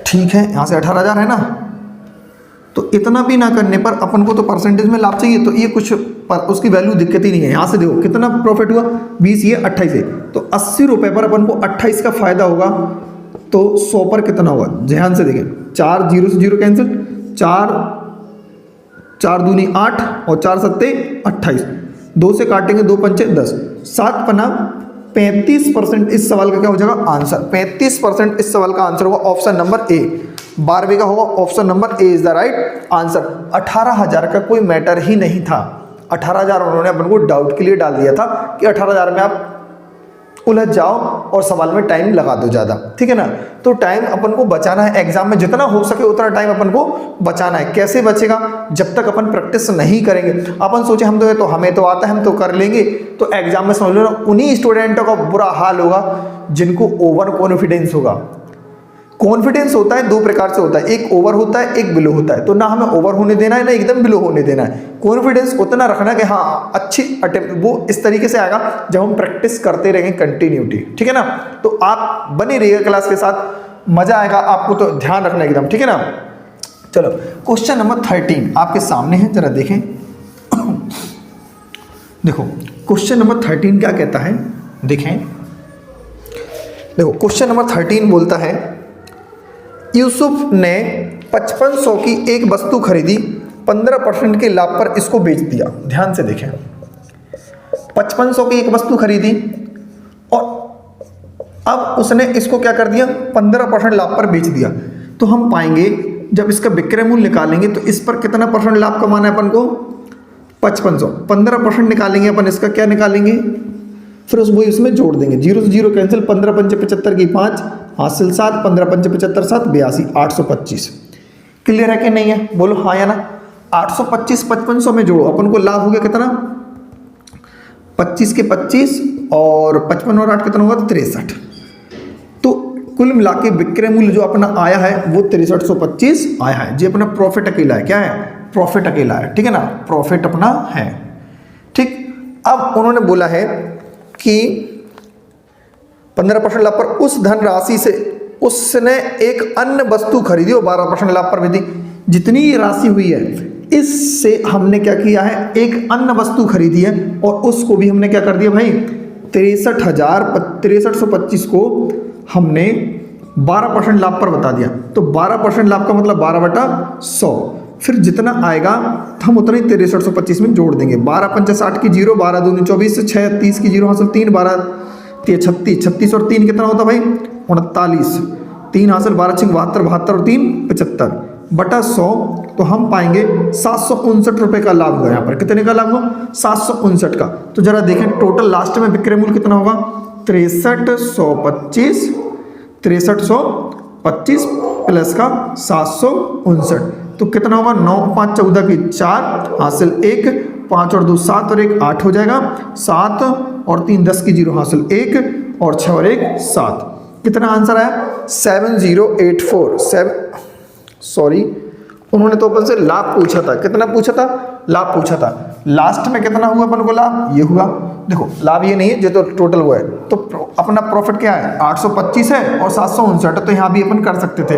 ठीक है, यहाँ से 18,000 है ना, तो इतना भी ना करने पर अपन को तो परसेंटेज में लाभ चाहिए। तो ये कुछ पर उसकी वैल्यू दिक्कत ही नहीं है। यहाँ से देखो कितना प्रॉफिट हुआ? 20, ये 28 है। तो 80 रुपये पर अपन को 28 का फायदा होगा। तो 100 पर कितना होगा? ध्यान से देखें, 4 0 से 0 कैंसिल, 4 दूनी 8 और 4 सत्ते 28। 2 से काटेंगे, 2 पंचे 10, 7 पना 35%। इस सवाल का क्या हो जाएगा आंसर? 35% इस सवाल का आंसर होगा ऑप्शन नंबर ए। 12वें का होगा option number A is the right answer. 18,000 का कोई मैटर ही नहीं था। 18,000 उन्होंने अपन को डाउट के लिए डाल दिया था कि 18,000 में आप उलझ जाओ और सवाल में टाइम लगा दो ज़्यादा। ठीक है ना, तो टाइम अपन को बचाना है। एग्जाम में जितना हो सके उतना टाइम अपन को बचाना है। कैसे बचेगा? जब तक अपन प्रैक्टिस नहीं करेंगे। अपन सोचे हम तो हमें तो आता है, हम तो कर लेंगे, तो एग्जाम में समझ लो उन्हीं स्टूडेंटों का बुरा हाल होगा जिनको ओवर कॉन्फिडेंस होगा। कॉन्फिडेंस होता है 2 प्रकार से होता है, एक ओवर होता है, एक बिलो होता है। तो ना हमें ओवर होने देना है, ना एकदम बिलो होने देना है। कॉन्फिडेंस उतना रखना कि हाँ अच्छी अटेम्प्ट, वो इस तरीके से आएगा जब हम प्रैक्टिस करते रहेंगे कंटिन्यूटी। ठीक है ना, तो आप बने रहिएगा क्लास के साथ, मजा आएगा आपको, तो ध्यान रखना एकदम। ठीक है ना, चलो क्वेश्चन नंबर 13 आपके सामने है, जरा देखें। देखो क्वेश्चन नंबर 13 क्या कहता है, देखें। देखो क्वेश्चन नंबर 13 बोलता है यूसुफ ने 5500 की एक वस्तु खरीदी, 15% के लाभ पर इसको बेच दिया। ध्यान से देखें, 5500 की एक वस्तु खरीदी और अब उसने इसको क्या कर दिया, 15% लाभ पर बेच दिया। तो हम पाएंगे जब इसका विक्रय मूल्य निकालेंगे तो इस पर कितना परसेंट लाभ कमाना है अपन को, 5500। 15% निकालेंगे अपन, इसका क्या निकालेंगे, फिर वही उसमें जोड़ देंगे, 0 से 0 कैंसिल, 15 पंचे 75 की 5 हासिल 7, 15 पंचे 75 7 82, 825। क्लियर है कि नहीं है, बोलो हाँ या ना। 825 5500 में जोड़ो, अपन को लाभ हो गया कितना, 25 के 25 और 55 और 8 कितना होगा, 63। तो कुल मिला के विक्रय मूल्य जो अपना आया है वो 6325 आया है। जी अपना प्रॉफिट अकेला है, क्या है, प्रॉफिट अकेला है, ठीक है ना, प्रॉफिट अपना है। ठीक, अब उन्होंने बोला है कि 15% लाभ पर उस धनराशि से उसने एक अन्य वस्तु खरीदी और 12% लाभ पर बेची। जितनी राशि हुई है इससे हमने क्या किया है, एक अन्य वस्तु खरीदी है और उसको भी हमने क्या कर दिया भाई, 63,6325 को हमने 12% लाभ पर बता दिया। तो 12% लाभ का मतलब 12/100, फिर जितना आएगा हम उतना ही 6325 में जोड़ देंगे। 12 पंचे 60 की 0, 12 दूनी 24, 6 30 की 0 हासिल 3, 12 36, 36 और 3 कितना होता भाई, 39, 3 हासिल 12 6 72, 72 और 3 75 बटा 100। तो हम पाएंगे 759 रुपये का लाभ हुआ। यहाँ पर कितने का लाभ हुआ, 759 का। तो जरा देखें टोटल लास्ट में विक्रय मूल्य कितना होगा, 6325 प्लस का 759, तो कितना होगा, 9 5 14 की 4 हासिल 1, 5 और 2 7 और 1 8 हो जाएगा, 7 और 3 10 की 0 हासिल 1 और 6 और 1 7। कितना आंसर आया, 7084। सॉरी, उन्होंने तो अपन से लाभ पूछा था, कितना पूछा था, लाभ पूछा था। लास्ट में कितना हुआ अपन को लाभ, ये हुआ। देखो लाभ ये नहीं है, ये तो टोटल हुआ है। तो अपना प्रॉफिट क्या है, 825 है और 759, तो यहाँ भी अपन कर सकते थे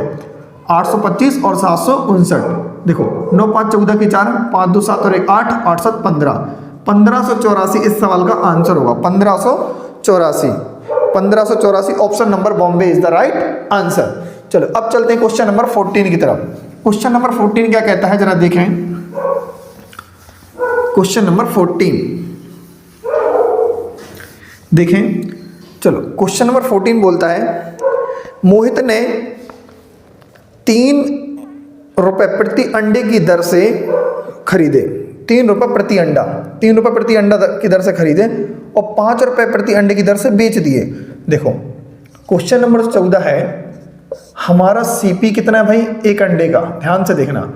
825 और 759। देखो 9 5 14 की 4, 5 2 7 और 1 8, 8 7 15, 1584 इस सवाल का आंसर होगा। 1584 option number Bombay is the right answer. चलो अब चलते हैं क्वेश्चन नंबर 14 की तरफ। क्वेश्चन नंबर 14 क्या कहता है, जरा देखें। क्वेश्चन नंबर 14 देखें, चलो क्वेश्चन नंबर 14 बोलता है मोहित ने 3 रुपए प्रति अंडे की दर से खरीदे, 3 रुपए प्रति अंडा, 3 रुपए प्रति अंडा की दर से खरीदे और 5 रुपए प्रति अंडे की दर से बेच दिए। देखो क्वेश्चन नंबर 14 है, हमारा सीपी कितना है भाई, एक अंडे का। ध्यान से देखना,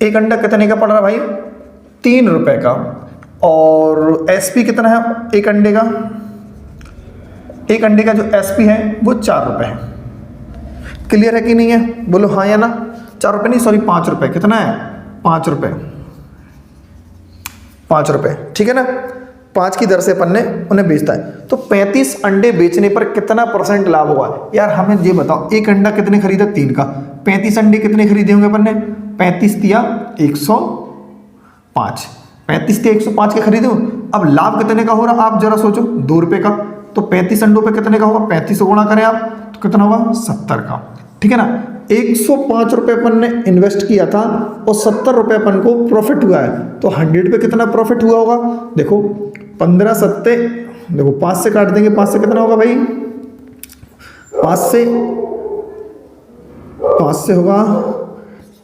एक अंडा कितने का पड़ रहा है भाई, 3 रुपए का। और एसपी कितना है एक अंडे का, एक अंडे का जो एसपी है वो 4 रुपए है। क्लियर है कि नहीं है, बोलो हाँ या ना। 4 रुपए नहीं, सॉरी 5 रुपए। कितना है, 5 रुपए, 5 रुपए, ठीक है ना। 5 की दर से अपन ने उन्हें बेचता है। तो 35 अंडे बेचने पर कितना परसेंट लाभ होगा यार, हमें ये बताओ। एक अंडा कितने खरीदा, 3 का। 35 अंडे कितने खरीदे होंगे अपन ने, 35 दिया 105, 35 दिया 105 के खरीदे हो। अब लाभ कितने का हो रहा, आप जरा सोचो, 2 रुपए का। तो 35 अंडों पे कितने का होगा, 35 से गुणा करें आप तो कितना होगा, 70 का, ठीक है ना। 105 रुपए अपन ने इन्वेस्ट किया था और 70 रुपए अपन को प्रॉफिट हुआ है। तो 100 पे कितना प्रॉफिट हुआ होगा, देखो 15 सत्ते, देखो 5 से काट देंगे, 5 से कितना होगा भाई, 5 से होगा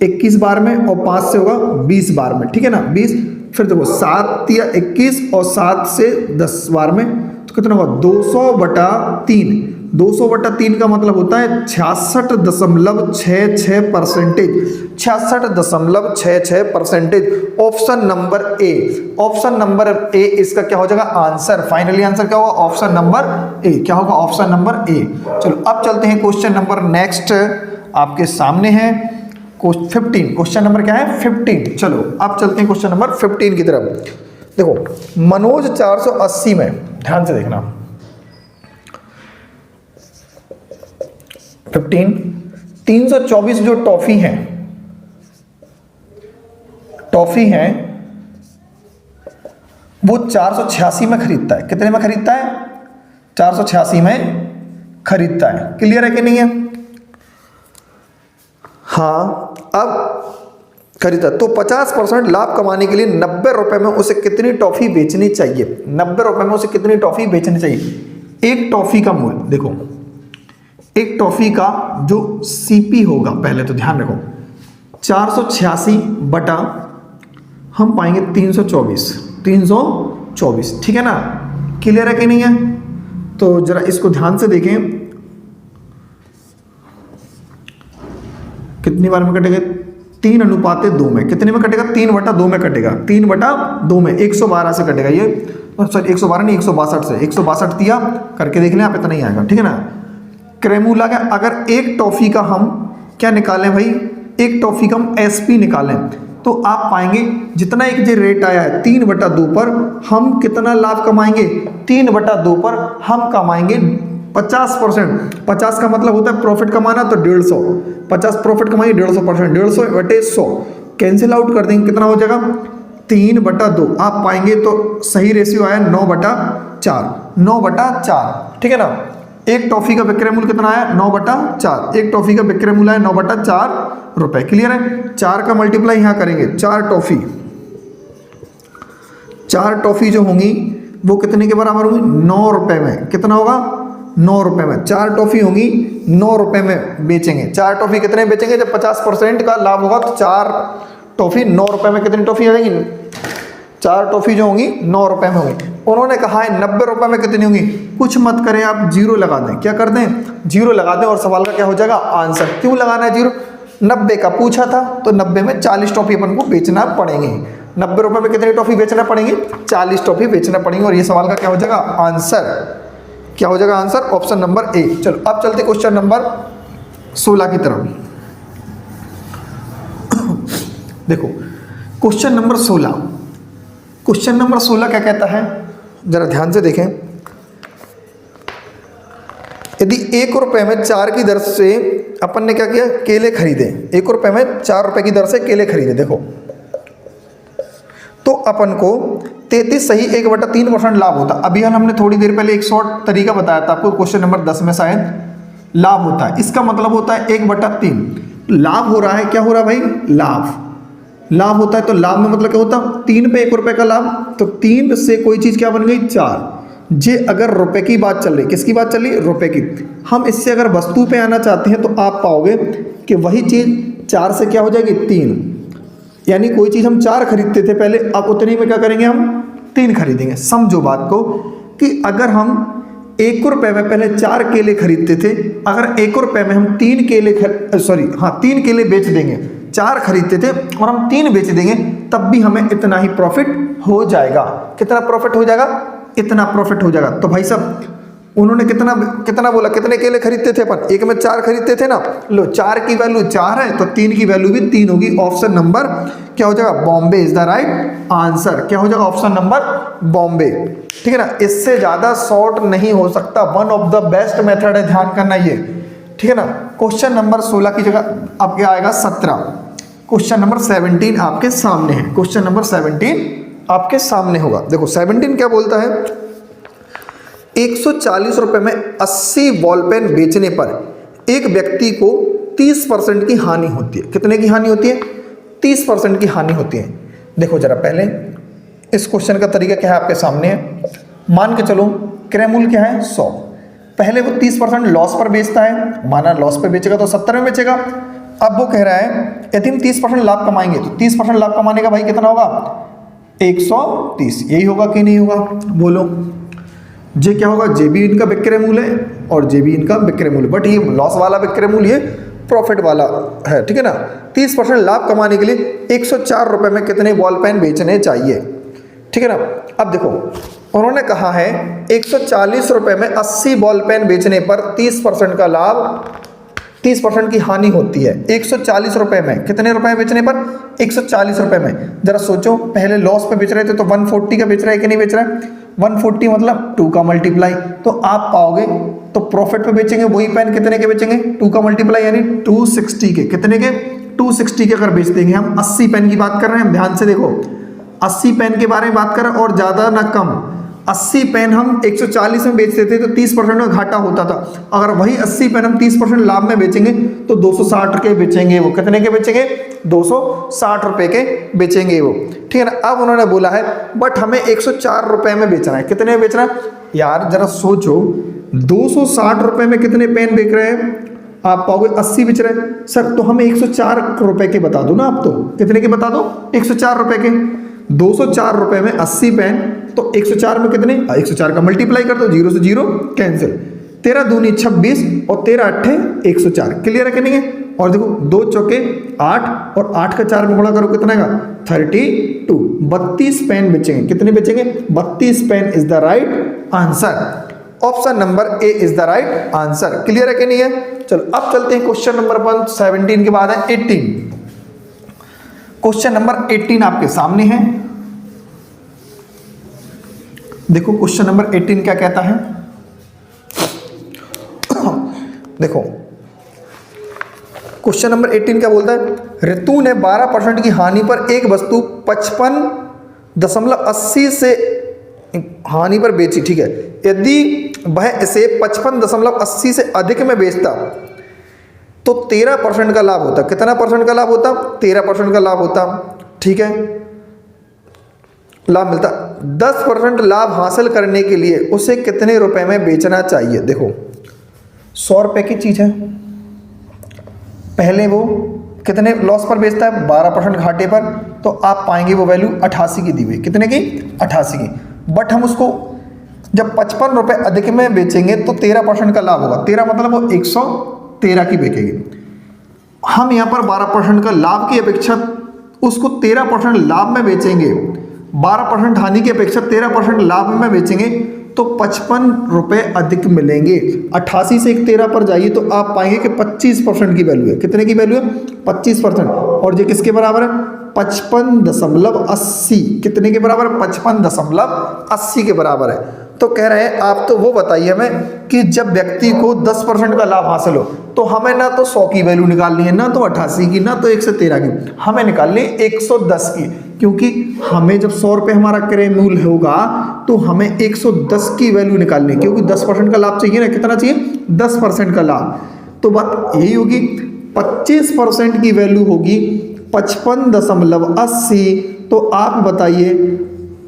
21 बार में और 5 से होगा 20 बार में, ठीक है ना, 20। फिर देखो 7 या 21 और 7 से 10 बार में, तो कितना होगा 200/3। 200/3 का मतलब होता है 66.66%। 66.66%। ऑप्शन नंबर ए, ऑप्शन नंबर ए इसका क्या हो जाएगा आंसर। फाइनली आंसर क्या होगा, ऑप्शन नंबर ए। क्या होगा, ऑप्शन नंबर ए। चलो अब चलते हैं क्वेश्चन नंबर नेक्स्ट आपके सामने है 15। क्वेश्चन नंबर क्या है, 15। चलो अब चलते हैं क्वेश्चन नंबर 15 की तरफ। देखो मनोज 480 में, ध्यान से देखना, 15 324 जो टॉफी है वो 486 में खरीदता है। कितने में खरीदता है? 486 में खरीदता है। क्लियर है कि नहीं है? हाँ, अब खरीदा तो 50% लाभ कमाने के लिए 90 रुपए में उसे कितनी टॉफी बेचनी चाहिए? 90 रुपए में उसे कितनी टॉफी बेचनी चाहिए? एक टॉफी का मूल्य देखो, एक टॉफी का जो सीपी होगा, पहले तो ध्यान रखो, 486 बटा हम पाएंगे 324, ठीक है ना? क्लियर है कि नहीं है? तो जरा इसको ध्यान से देखें, कितनी बार में कटेगा? 3:2 में। कितने में कटेगा? 3/2 में कटेगा। 3/2 में 112 से कटेगा ये, सॉरी 112 नहीं, 162 से। 162 दिया करके देख लें आप, इतना ही आएगा, ठीक है ना? क्रेमूला का अगर एक टॉफी का हम क्या निकालें भाई? एक टॉफी का हम एसपी निकालें तो आप पाएंगे जितना एक जो रेट आया है 3/2 पर, हम कितना लाभ कमाएंगे? 3/2 पर हम कमाएंगे 50%। 50 का मतलब होता है प्रॉफिट कमाना, तो 150। 50 प्रॉफिट कमाएंगे 150%। 150/100 कैंसिल आउट कर देंगे, कितना हो जाएगा? 3/2। आप पाएंगे तो सही रेशियो आया 9/4। 9/4, ठीक है ना? एक टॉफी का विक्रय मूल्य कितना आया? 9/4। एक टॉफी का विक्रय मूल्य है 9/4 रुपए। क्लियर है? 4 का मल्टीप्लाई यहां करेंगे, 4 टॉफी जो होंगी वो कितने के बराबर होंगी? 9 रुपए में। कितना होगा? 9 रुपए में 4 टॉफी होंगी, 9 रुपए में बेचेंगे। 4 टॉफी कितने बेचेंगे? जब 50% का लाभ होगा तो 4 टॉफी 9 रुपए में कितनी टॉफी आ जाएगी? 4 टॉफी जो होंगी 9 रुपए में होंगी। उन्होंने कहा है 90 रुपए में कितनी होंगी? कुछ मत करें आप, जीरो लगा दें। क्या कर दें? जीरो लगा दें और सवाल का क्या हो जाएगा? आंसर। क्यों लगाना है जीरो? 90 का पूछा था तो 90 में 40 टॉफी अपन को बेचना पड़ेंगे। 90 रुपए में कितनी टॉफी बेचना पड़ेंगी? 40 टॉफी बेचना पड़ेंगे। और ये सवाल का क्या हो जाएगा? आंसर। क्या हो जाएगा आंसर? ऑप्शन नंबर ए। चलो अब चलते क्वेश्चन नंबर 16 की तरफ। देखो क्वेश्चन नंबर 16, क्वेश्चन नंबर 16 क्या कहता है, जरा ध्यान से देखें। यदि 1 रुपए में 4 की दर से अपन ने क्या किया? केले खरीदे। 1 रुपए में 4 रुपए की दर से केले खरीदे। देखो तो अपन को 33 सही 1/3% लाभ होता। अभी हमने थोड़ी देर पहले एक शॉर्ट तरीका बताया था आपको, क्वेश्चन नंबर 10 में शायद, लाभ होता है। इसका मतलब होता है 1/3 लाभ हो रहा है। क्या हो रहा है भाई? लाभ होता है। तो लाभ में मतलब क्या होता है? 3 पे 1 रुपए का लाभ, तो 3 से कोई चीज़ क्या बन गई? 4। जे अगर रुपए की बात चल रही, किसकी बात चल रही? रुपए की। हम इससे अगर वस्तु पे आना चाहते हैं तो आप पाओगे कि वही चीज़ 4 से क्या हो जाएगी? 3। यानी कोई चीज़ हम 4 खरीदते थे पहले, अब उतने में क्या करेंगे? हम 3 खरीदेंगे। समझो बात को कि अगर हम 1 रुपए में पहले 4 केले खरीदते थे, अगर 1 रुपए में हम 3 केले 3 केले बेच देंगे, 4 खरीदते थे और हम 3 बेच देंगे, तब भी हमें इतना ही प्रॉफिट हो जाएगा। कितना प्रॉफिट हो जाएगा? इतना प्रॉफिट हो जाएगा। तो भाई साहब उन्होंने कितना बोला? कितने केले खरीदते थे अपन? 1 में 4 खरीदते थे ना। लो 4 की वैल्यू 4 है तो 3 की वैल्यू भी 3 होगी। ऑप्शन नंबर क्या हो जाएगा? Bombay is the right answer. क्या हो जाएगा? Option number Bombay. ठीक है ना? इससे ज्यादा शॉर्ट नहीं हो सकता। One of the best method है, ध्यान करना ये। ठीक है ना? क्वेश्चन नंबर 16 की जगह आपके आएगा 17। क्वेश्चन नंबर 17 आपके सामने है। क्वेश्चन नंबर 17 आपके सामने होगा। देखो 17 क्या बोलता है? 140 रुपए में 80 बॉल पेन बेचने पर एक व्यक्ति को 30% की हानि होती है। कितने की हानि होती है? 30% की हानि होती है। देखो जरा पहले इस क्वेश्चन का तरीका क्या है आपके सामने है। मान के चलो क्रय मूल्य क्या है? 100। पहले वो 30% लॉस पर बेचता है, माना लॉस पे बेचेगा तो 70 में बेचेगा। अब वो कह रहा है यदि हम 30% लाभ कमाएंगे तो 30% लाभ कमाने का भाई कितना होगा? 130। यही होगा कि नहीं होगा? बोलो। जे क्या होगा? जे भी इनका विक्रय मूल्य है और जे भी इनका विक्रय मूल्य, बट ये लॉस वाला विक्रय मूल्य है, प्रॉफिट वाला है। ठीक है ना? 30% लाभ कमाने के लिए 104 रुपए में कितने बॉल पेन बेचने चाहिए? ठीक है ना? अब देखो उन्होंने कहा है 140 रुपए में 80 बॉल पेन बेचने पर 30% का लाभ, 30% की हानि होती है। 140 रुपए में कितने रुपए बेचने पर? 140 रुपए में। जरा सोचो, पहले लॉस पे बेच रहे थे तो 140 का बेच रहा है कि नहीं बेच रहा है? 140 मतलब 2 का मल्टीप्लाई, तो आप पाओगे तो प्रॉफिट पे बेचेंगे वही पेन कितने के बेचेंगे? 2 का मल्टीप्लाई यानी 260 के। कितने के? 260 के अगर बेच देंगे हम। 80 पेन की बात कर रहे हैं हम, ध्यान से देखो। 80 पेन के बारे में बात करें और ज़्यादा ना कम, 80 पेन हम 140 में बेचते थे तो 30% का घाटा होता था। अगर वही 80 पेन हम 30% लाभ में बेचेंगे तो 260 के बेचेंगे वो। कितने के बेचेंगे? 260 रुपए के बेचेंगे वो, ठीक है ना। अब उन्होंने बोला है बट हमें 104 रुपए में बेचना है। कितने में बेचना है यार, जरा सोचो, 260 रुपए में कितने पेन बेच रहे हैं आप? पाओगे 80 बेच रहे हैं सर, तो हमें 104 रुपए के बता दो ना आप। तो कितने के बता दो? 104 रुपए के। 204 रुपए में 80 पेन, तो 104 में कितने? 104 का मल्टीप्लाई कर दो, 0 से 0 कैंसिल, 13 दूनी 26 और 13 अट्ठे 104। क्लियर है कि नहीं है? और देखो 2 चौके 8 और 8 का 4 में गुणा करो, कितना का? 32। 32 पेन बेचेंगे। कितने बेचेंगे? 32 pen is the right answer. Option number A is the right answer. Clear है कि नहीं है? चलो अब चलते हैं क्वेश्चन नंबर 17 के बाद है 18। क्वेश्चन नंबर 18 आपके सामने है। देखो क्वेश्चन नंबर 18 क्या कहता है। देखो क्वेश्चन नंबर 18 क्या बोलता है? ऋतु ने 12% की हानि पर एक वस्तु 55.80 से हानि पर बेची, ठीक है। यदि वह इसे 55.80 से अधिक में बेचता तो 13% का लाभ होता। कितना परसेंट का लाभ होता? 13% का लाभ होता, ठीक है, लाभ मिलता। 10% लाभ हासिल करने के लिए उसे कितने रुपए में बेचना चाहिए? देखो 100 रुपए की चीज है, पहले वो कितने लॉस पर बेचता है? 12% घाटे पर, तो आप पाएंगे वो वैल्यू 88 की दी हुई। कितने की? 88 की। बट हम उसको जब 55 रुपए अधिक में बेचेंगे तो 13% का लाभ होगा। 13 मतलब वो 113 की बिकेगी। हम यहाँ पर 12% का लाभ की अपेक्षा उसको 13% लाभ में बेचेंगे, 12% हानि की अपेक्षा 13% लाभ में बेचेंगे तो 55 रुपए अधिक मिलेंगे। 88 से 13 पर जाइए तो आप पाएंगे कि 25% की वैल्यू है। कितने की वैल्यू है? 25%। और ये किसके बराबर है? 55.80। कितने के बराबर? 55.80 के बराबर है। तो कह रहे हैं आप तो वो बताइए हमें कि जब व्यक्ति को 10% का लाभ हासिल हो तो हमें ना तो 100 की वैल्यू निकालनी है, ना तो 88 की, ना तो 113 की, हमें निकालनी है 110 की। क्योंकि हमें जब 100 रुपये हमारा क्रय मूल्य होगा तो हमें 110 की वैल्यू निकालनी है, क्योंकि 10% का लाभ चाहिए ना। कितना चाहिए? 10% का लाभ। तो बात यही होगी, 25% की वैल्यू होगी 55.80। तो आप बताइए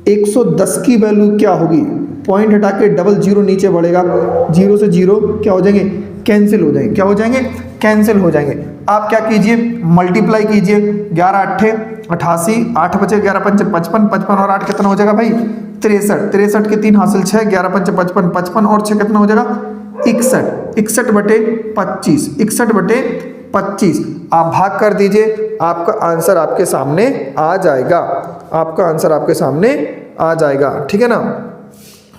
110 की वैल्यू क्या होगी? पॉइंट हटा के डबल जीरो नीचे बढ़ेगा, 0 से 0 क्या हो जाएंगे? कैंसिल हो जाएंगे। क्या हो जाएंगे? कैंसिल हो जाएंगे। आप क्या कीजिए? मल्टीप्लाई कीजिए, 11 अट्ठे 88, 8 बचे 11 पंचे 55, 55 और 8 कितना हो जाएगा भाई? 63। 63 के 3 हासिल 6, 11 पंचे 55, 55 और 6 कितना हो जाएगा? 61। 61 बटे 25, 61 बटे 25। आप भाग कर दीजिए, आपका आंसर आपके सामने आ जाएगा। आपका आंसर आपके सामने आ जाएगा, ठीक है ना।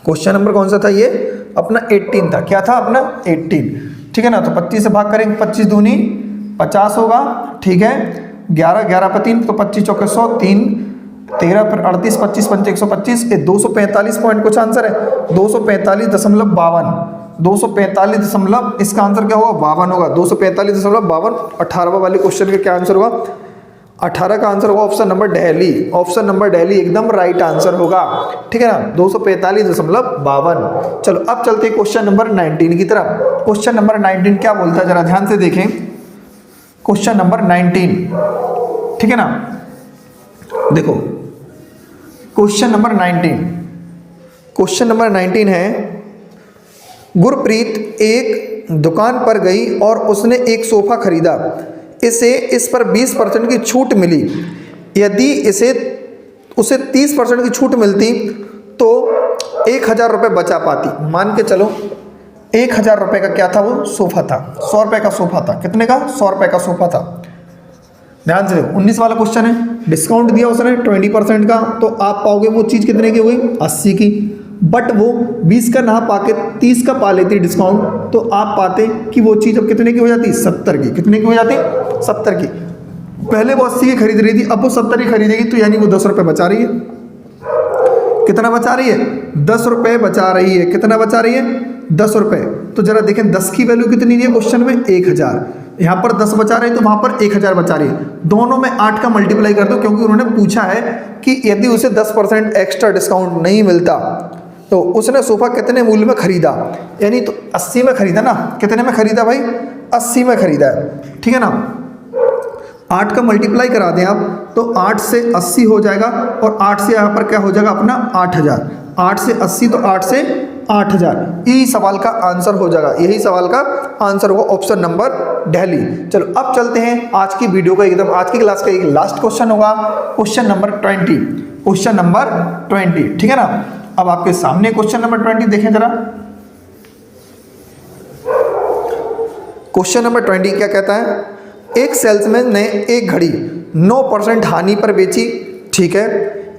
क्वेश्चन नंबर कौन सा था ये? अपना 18 था। क्या था अपना? 18, ठीक है ना। तो 25 से भाग करेंगे, 25 दूनी 50 होगा, ठीक है। 11 11 पर 3 तो 25 चौके 100, 3 13 पर 38, 25 पंचे 125, 245 पॉइंट कुछ आंसर है 245.52। 245 इसका आंसर क्या होगा? 52 होगा। 245.52। 18वां वाले क्वेश्चन का क्या आंसर होगा? 18 का आंसर होगा option number Delhi. Option number Delhi एकदम राइट आंसर होगा, ठीक है ना। 245.52। चलो अब चलते हैं क्वेश्चन नंबर 19 की तरफ। क्वेश्चन नंबर 19 क्या बोलता है जरा ध्यान से देखें। क्वेश्चन नंबर 19, ठीक है ना। देखो क्वेश्चन नंबर 19, क्वेश्चन नंबर 19 है, गुरप्रीत एक दुकान पर गई और उसने एक सोफा खरीदा। इस पर 20% की छूट मिली। यदि उसे 30% की छूट मिलती तो 1000 रुपये बचा पाती। मान के चलो 1000 रुपये का क्या था? वो सोफा था। 100 रुपये का सोफा था। कितने का? 100 रुपये का सोफा था। ध्यान से 19 वाला क्वेश्चन है। डिस्काउंट दिया उसने 20% का, तो आप पाओगे वो चीज़ कितने की हुई? 80 की। बट वो 20 का ना पाके 30 का पा लेती डिस्काउंट, तो आप पाते कि वो चीज़ अब कितने की हो जाती? 70 की। कितने की हो जाती? 70 की। पहले वो 80 की खरीद रही थी, अब वो 70 की खरीदेगी, तो यानी वो 10 रुपये बचा रही है। कितना बचा रही है? 10 रुपये बचा रही है। कितना बचा रही है? 10 रुपये। तो जरा देखें 10 की वैल्यू कितनी दी है क्वेश्चन में? 1000। यहाँ पर 10 बचा रही है तो वहाँ पर 1000 बचा रही है, दोनों में 8 का मल्टीप्लाई कर दो, क्योंकि उन्होंने पूछा है कि यदि उसे 10% एक्स्ट्रा डिस्काउंट नहीं मिलता तो उसने सोफा कितने मूल्य में खरीदा, यानी तो 80 में खरीदा ना, कितने में खरीदा भाई, 80 में खरीदा है, ठीक है ना। 8 का मल्टीप्लाई करा दें आप तो 8 से 80 हो जाएगा, और 8 से यहाँ पर क्या हो जाएगा अपना 8000, 8 से 80 तो 8 से 8000, यही सवाल का आंसर हो जाएगा, यही सवाल का आंसर होगा ऑप्शन नंबर दिल्ली। चलो अब चलते हैं आज की वीडियो का एकदम आज की क्लास का एक लास्ट क्वेश्चन होगा, क्वेश्चन नंबर 20, क्वेश्चन नंबर 20, ठीक है ना। अब आपके सामने क्वेश्चन नंबर 20 देखें जरा। क्वेश्चन नंबर 20 क्या कहता है, एक सेल्समैन ने एक घड़ी 9% हानि पर बेची, ठीक है,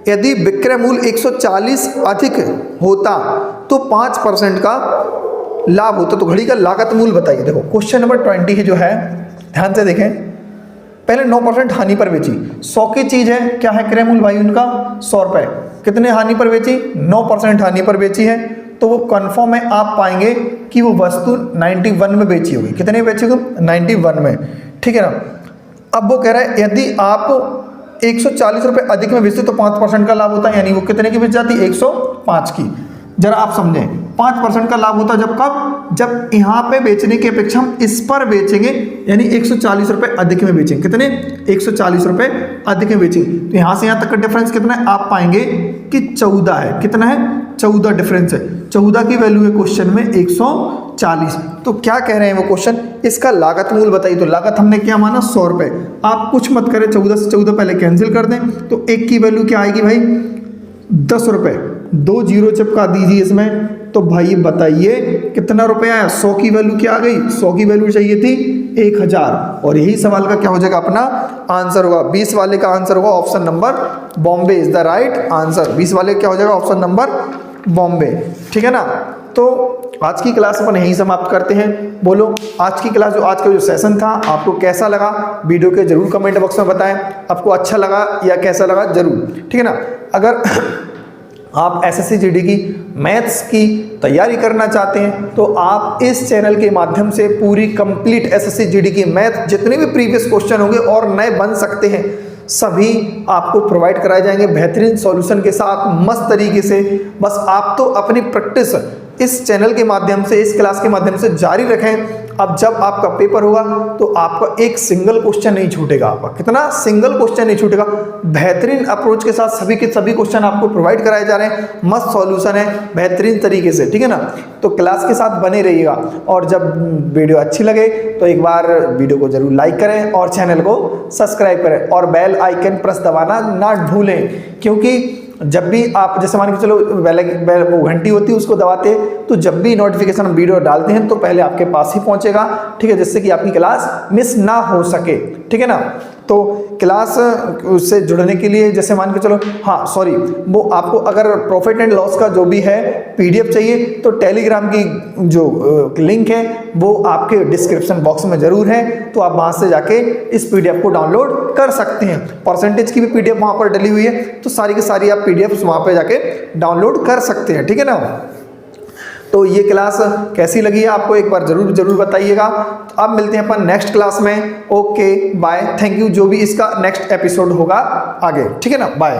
यदि विक्रय मूल्य 140 अधिक होता तो 5% का लाभ होता, तो घड़ी का लागत मूल्य बताइए। देखो क्वेश्चन नंबर 20 जो है, ध्यान से देखें, पहले 9% हानि पर बेची, 100 की चीज है, क्या है क्रय मूल्य भाई उनका 100 रुपए, कितने हानि पर बेची, 9% हानि पर बेची है, तो वो कन्फर्म है, आप पाएंगे कि वो वस्तु 91 में बेची होगी, कितने बेची होगी 91 में, ठीक है ना। अब वो कह रहा है यदि आप 140 रुपये अधिक में बेचते तो 5% का लाभ होता है, यानी वो कितने की बेच जाती, 105 की। जरा आप समझें, 5% का लाभ होता जब कब, जब यहाँ पे बेचने की अपेक्षा हम इस पर बेचेंगे, यानी 140 रुपये अधिक में बेचेंगे, कितने 140 रुपये अधिक में बेचेंगे, तो यहाँ से यहाँ तक का डिफरेंस कितना है, आप पाएंगे कि 14 है, कितना है 14 डिफरेंस है, 14 की वैल्यू है क्वेश्चन में 140। तो क्या कह रहे हैं वो क्वेश्चन, इसका लागत मूल्य बताइए, तो लागत हमने क्या माना 100 रुपये, आप कुछ मत करें, 14 से 14 पहले कैंसिल कर दें, तो एक की वैल्यू क्या आएगी भाई 10 रुपये, 2 जीरो चिपका दीजिए इसमें, तो भाई बताइए कितना रुपए आया, 100 की वैल्यू क्या आ गई, 100 की वैल्यू चाहिए थी 1000, और यही सवाल का क्या हो जाएगा अपना आंसर होगा, 20 वाले का आंसर होगा option number Bombay is the right answer, 20 वाले का क्या हो जाएगा ऑप्शन नंबर बॉम्बे, ठीक है ना। तो आज की क्लास अपन यहीं समाप्त करते हैं। बोलो आज की क्लास जो आज का जो सेशन था आपको कैसा लगा, वीडियो के जरूर कमेंट बॉक्स में बताएं, आपको अच्छा लगा या कैसा लगा जरूर, ठीक है ना। अगर आप एसएससी जीडी की मैथ्स की तैयारी करना चाहते हैं तो आप इस चैनल के माध्यम से पूरी कंप्लीट एसएससी जीडी की मैथ जितने भी प्रीवियस क्वेश्चन होंगे और नए बन सकते हैं सभी आपको प्रोवाइड कराए जाएंगे बेहतरीन सॉल्यूशन के साथ, मस्त तरीके से। बस आप तो अपनी प्रैक्टिस इस चैनल के माध्यम से, इस क्लास के माध्यम से जारी रखें। अब जब आपका पेपर होगा तो आपका एक सिंगल क्वेश्चन नहीं छूटेगा, आपका कितना सिंगल क्वेश्चन नहीं छूटेगा, बेहतरीन अप्रोच के साथ सभी के सभी क्वेश्चन आपको प्रोवाइड कराए जा रहे हैं, मस्त सॉल्यूशन है बेहतरीन तरीके से, ठीक है ना। तो क्लास के साथ बने रहिएगा, और जब वीडियो अच्छी लगे तो एक बार वीडियो को जरूर लाइक करें और चैनल को सब्सक्राइब करें, और बेल आइकन प्रेस दबाना ना भूलें, क्योंकि जब भी आप जैसे मान के चलो बेल वो घंटी होती है उसको दबाते हैं, तो जब भी नोटिफिकेशन वीडियो डालते हैं तो पहले आपके पास ही पहुंचेगा, ठीक है, जिससे कि आपकी क्लास मिस ना हो सके, ठीक है ना। तो क्लास से जुड़ने के लिए जैसे मान के चलो, हाँ सॉरी, वो आपको अगर प्रॉफिट एंड लॉस का जो भी है पीडीएफ चाहिए तो टेलीग्राम की जो लिंक है वो आपके डिस्क्रिप्शन बॉक्स में जरूर है, तो आप वहां से जाके इस पीडीएफ को डाउनलोड कर सकते हैं। परसेंटेज की भी पीडीएफ वहां पर डली हुई है, तो सारी की सारी आप पीडीएफ वहां पर जाके डाउनलोड कर सकते हैं, ठीक है ना। तो ये क्लास कैसी लगी है आपको एक बार जरूर जरूर बताइएगा। तो अब मिलते हैं अपन नेक्स्ट क्लास में, ओके बाय, थैंक यू, जो भी इसका नेक्स्ट एपिसोड होगा आगे, ठीक है ना, बाय।